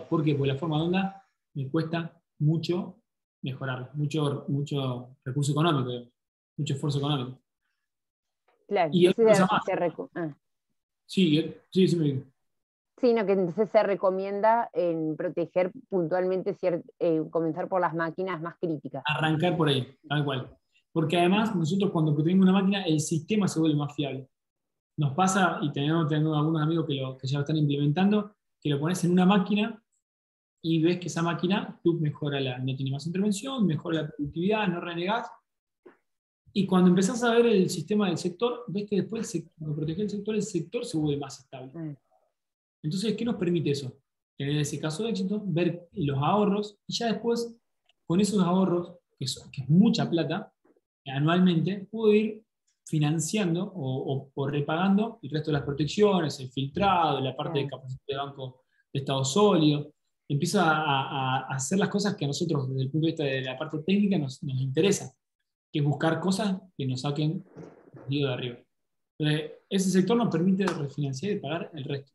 ¿Por qué? Porque la forma de onda me cuesta mucho mejorarla, mucho recurso económico, mucho esfuerzo económico. Claro, Y otra cosa más. Sí, me digo. Sí, no, que entonces se recomienda en proteger puntualmente, comenzar por las máquinas más críticas. Arrancar por ahí, tal cual. Porque además nosotros cuando protegemos una máquina, el sistema se vuelve más fiable. Nos pasa, y tenemos algunos amigos que ya lo están implementando, que lo pones en una máquina y ves que esa máquina no tiene más intervención, mejora la productividad, no renegás. Y cuando empezás a ver el sistema del sector, ves que después, cuando proteges el sector se vuelve más estable. Entonces, ¿qué nos permite eso? Tener ese caso de éxito, ver los ahorros, y ya después, con esos ahorros, que es mucha plata, anualmente, puedo ir financiando o repagando el resto de las protecciones, el filtrado, la parte de capacidad de banco de estado sólido. Empieza a hacer las cosas que a nosotros, desde el punto de vista de la parte técnica, nos interesa, que es buscar cosas que nos saquen el de arriba. Entonces, ese sector nos permite refinanciar y pagar el resto.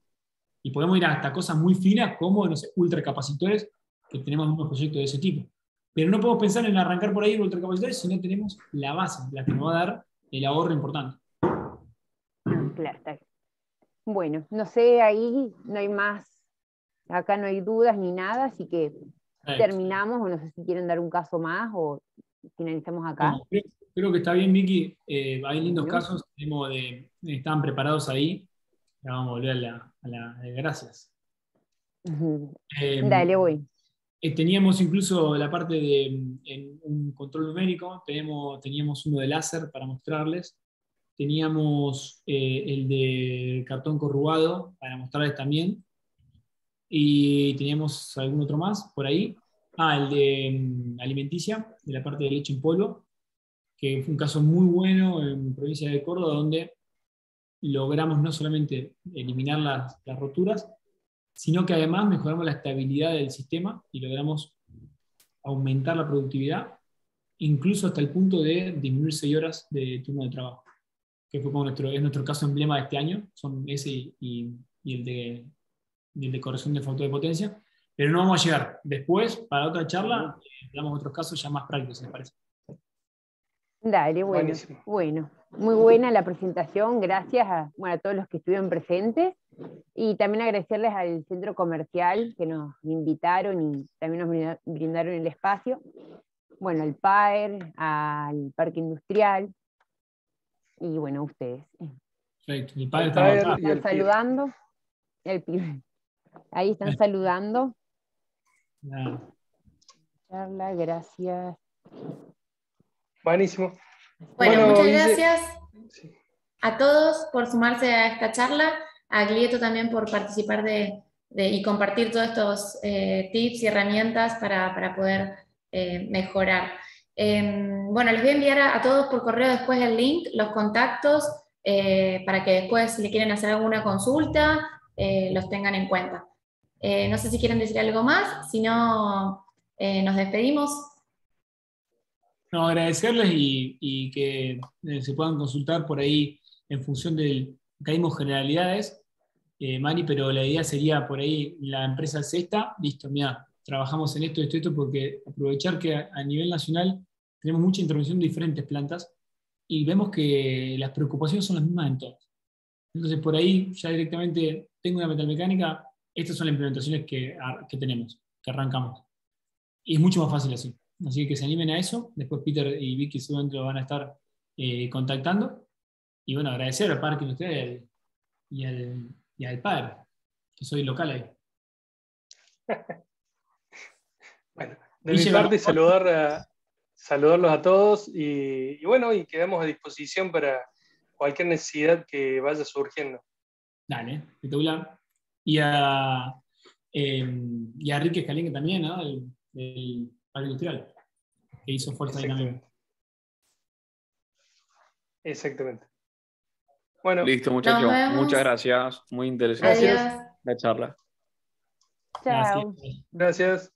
Y podemos ir hasta cosas muy finas como, no sé, ultracapacitores, que tenemos unos proyectos de ese tipo. Pero no podemos pensar en arrancar por ahí en ultracapacitores si no tenemos la base, la que nos va a dar el ahorro importante. Claro, está bien. Bueno, no sé, ahí no hay más, acá no hay dudas ni nada, así que terminamos, o no sé si quieren dar un caso más o finalizamos acá. No, creo que está bien, Vicky. Hay lindos casos, estaban preparados ahí. Ya vamos a volver a la gracias. Dale, voy. Teníamos incluso la parte de un control numérico, teníamos uno de láser para mostrarles, teníamos el de cartón corrugado para mostrarles también, y teníamos algún otro más por ahí. El de alimenticia, de la parte de leche en polvo, que fue un caso muy bueno en provincia de Córdoba, donde logramos no solamente eliminar las roturas, sino que además mejoramos la estabilidad del sistema y logramos aumentar la productividad, incluso hasta el punto de disminuir 6 horas de turno de trabajo, que fue como es nuestro caso emblema de este año, son ese y el de corrección de factor de potencia, pero no vamos a llegar. Después, para otra charla, damos otros casos ya más prácticos, ¿les parece? Dale, bueno. Buenísimo. Bueno, muy buena la presentación, gracias a todos los que estuvieron presentes, y también agradecerles al centro comercial que nos invitaron y también nos brindaron el espacio, al PAER, al Parque Industrial, y a ustedes. Perfecto, el PAER están saludando, ahí están saludando. Charla, gracias. Buenísimo. Bueno, muchas Guille, gracias a todos por sumarse a esta charla, a Glieto también por participar y compartir todos estos tips y herramientas para poder mejorar. Les voy a enviar a todos por correo después el link, los contactos, para que después, si le quieren hacer alguna consulta, los tengan en cuenta. No sé si quieren decir algo más, si no, nos despedimos. No, agradecerles y que se puedan consultar por ahí en función del, caímos generalidades, Mari, pero la idea sería por ahí, la empresa sexta, listo, mira, trabajamos en esto, porque aprovechar que a nivel nacional tenemos mucha intervención de diferentes plantas y vemos que las preocupaciones son las mismas en todas. Entonces, por ahí ya directamente tengo una metalmecánica, estas son las implementaciones que tenemos, que arrancamos. Y es mucho más fácil así. Así que se animen a eso. Después Peter y Vicky seguramente lo van a estar contactando. Y bueno, agradecer al parque industrial y al padre, que soy local ahí. Bueno, de mi parte, saludarlos a todos y bueno, y quedamos a disposición para cualquier necesidad que vaya surgiendo. Dale, espectacular. Y a Enrique Escalinga también, ¿no? Del parque industrial, que hizo Fuerza Dinámica. Exactamente. Bueno, listo, muchachos. Muchas gracias. Muy interesante Adiós. la charla. Chao. Gracias.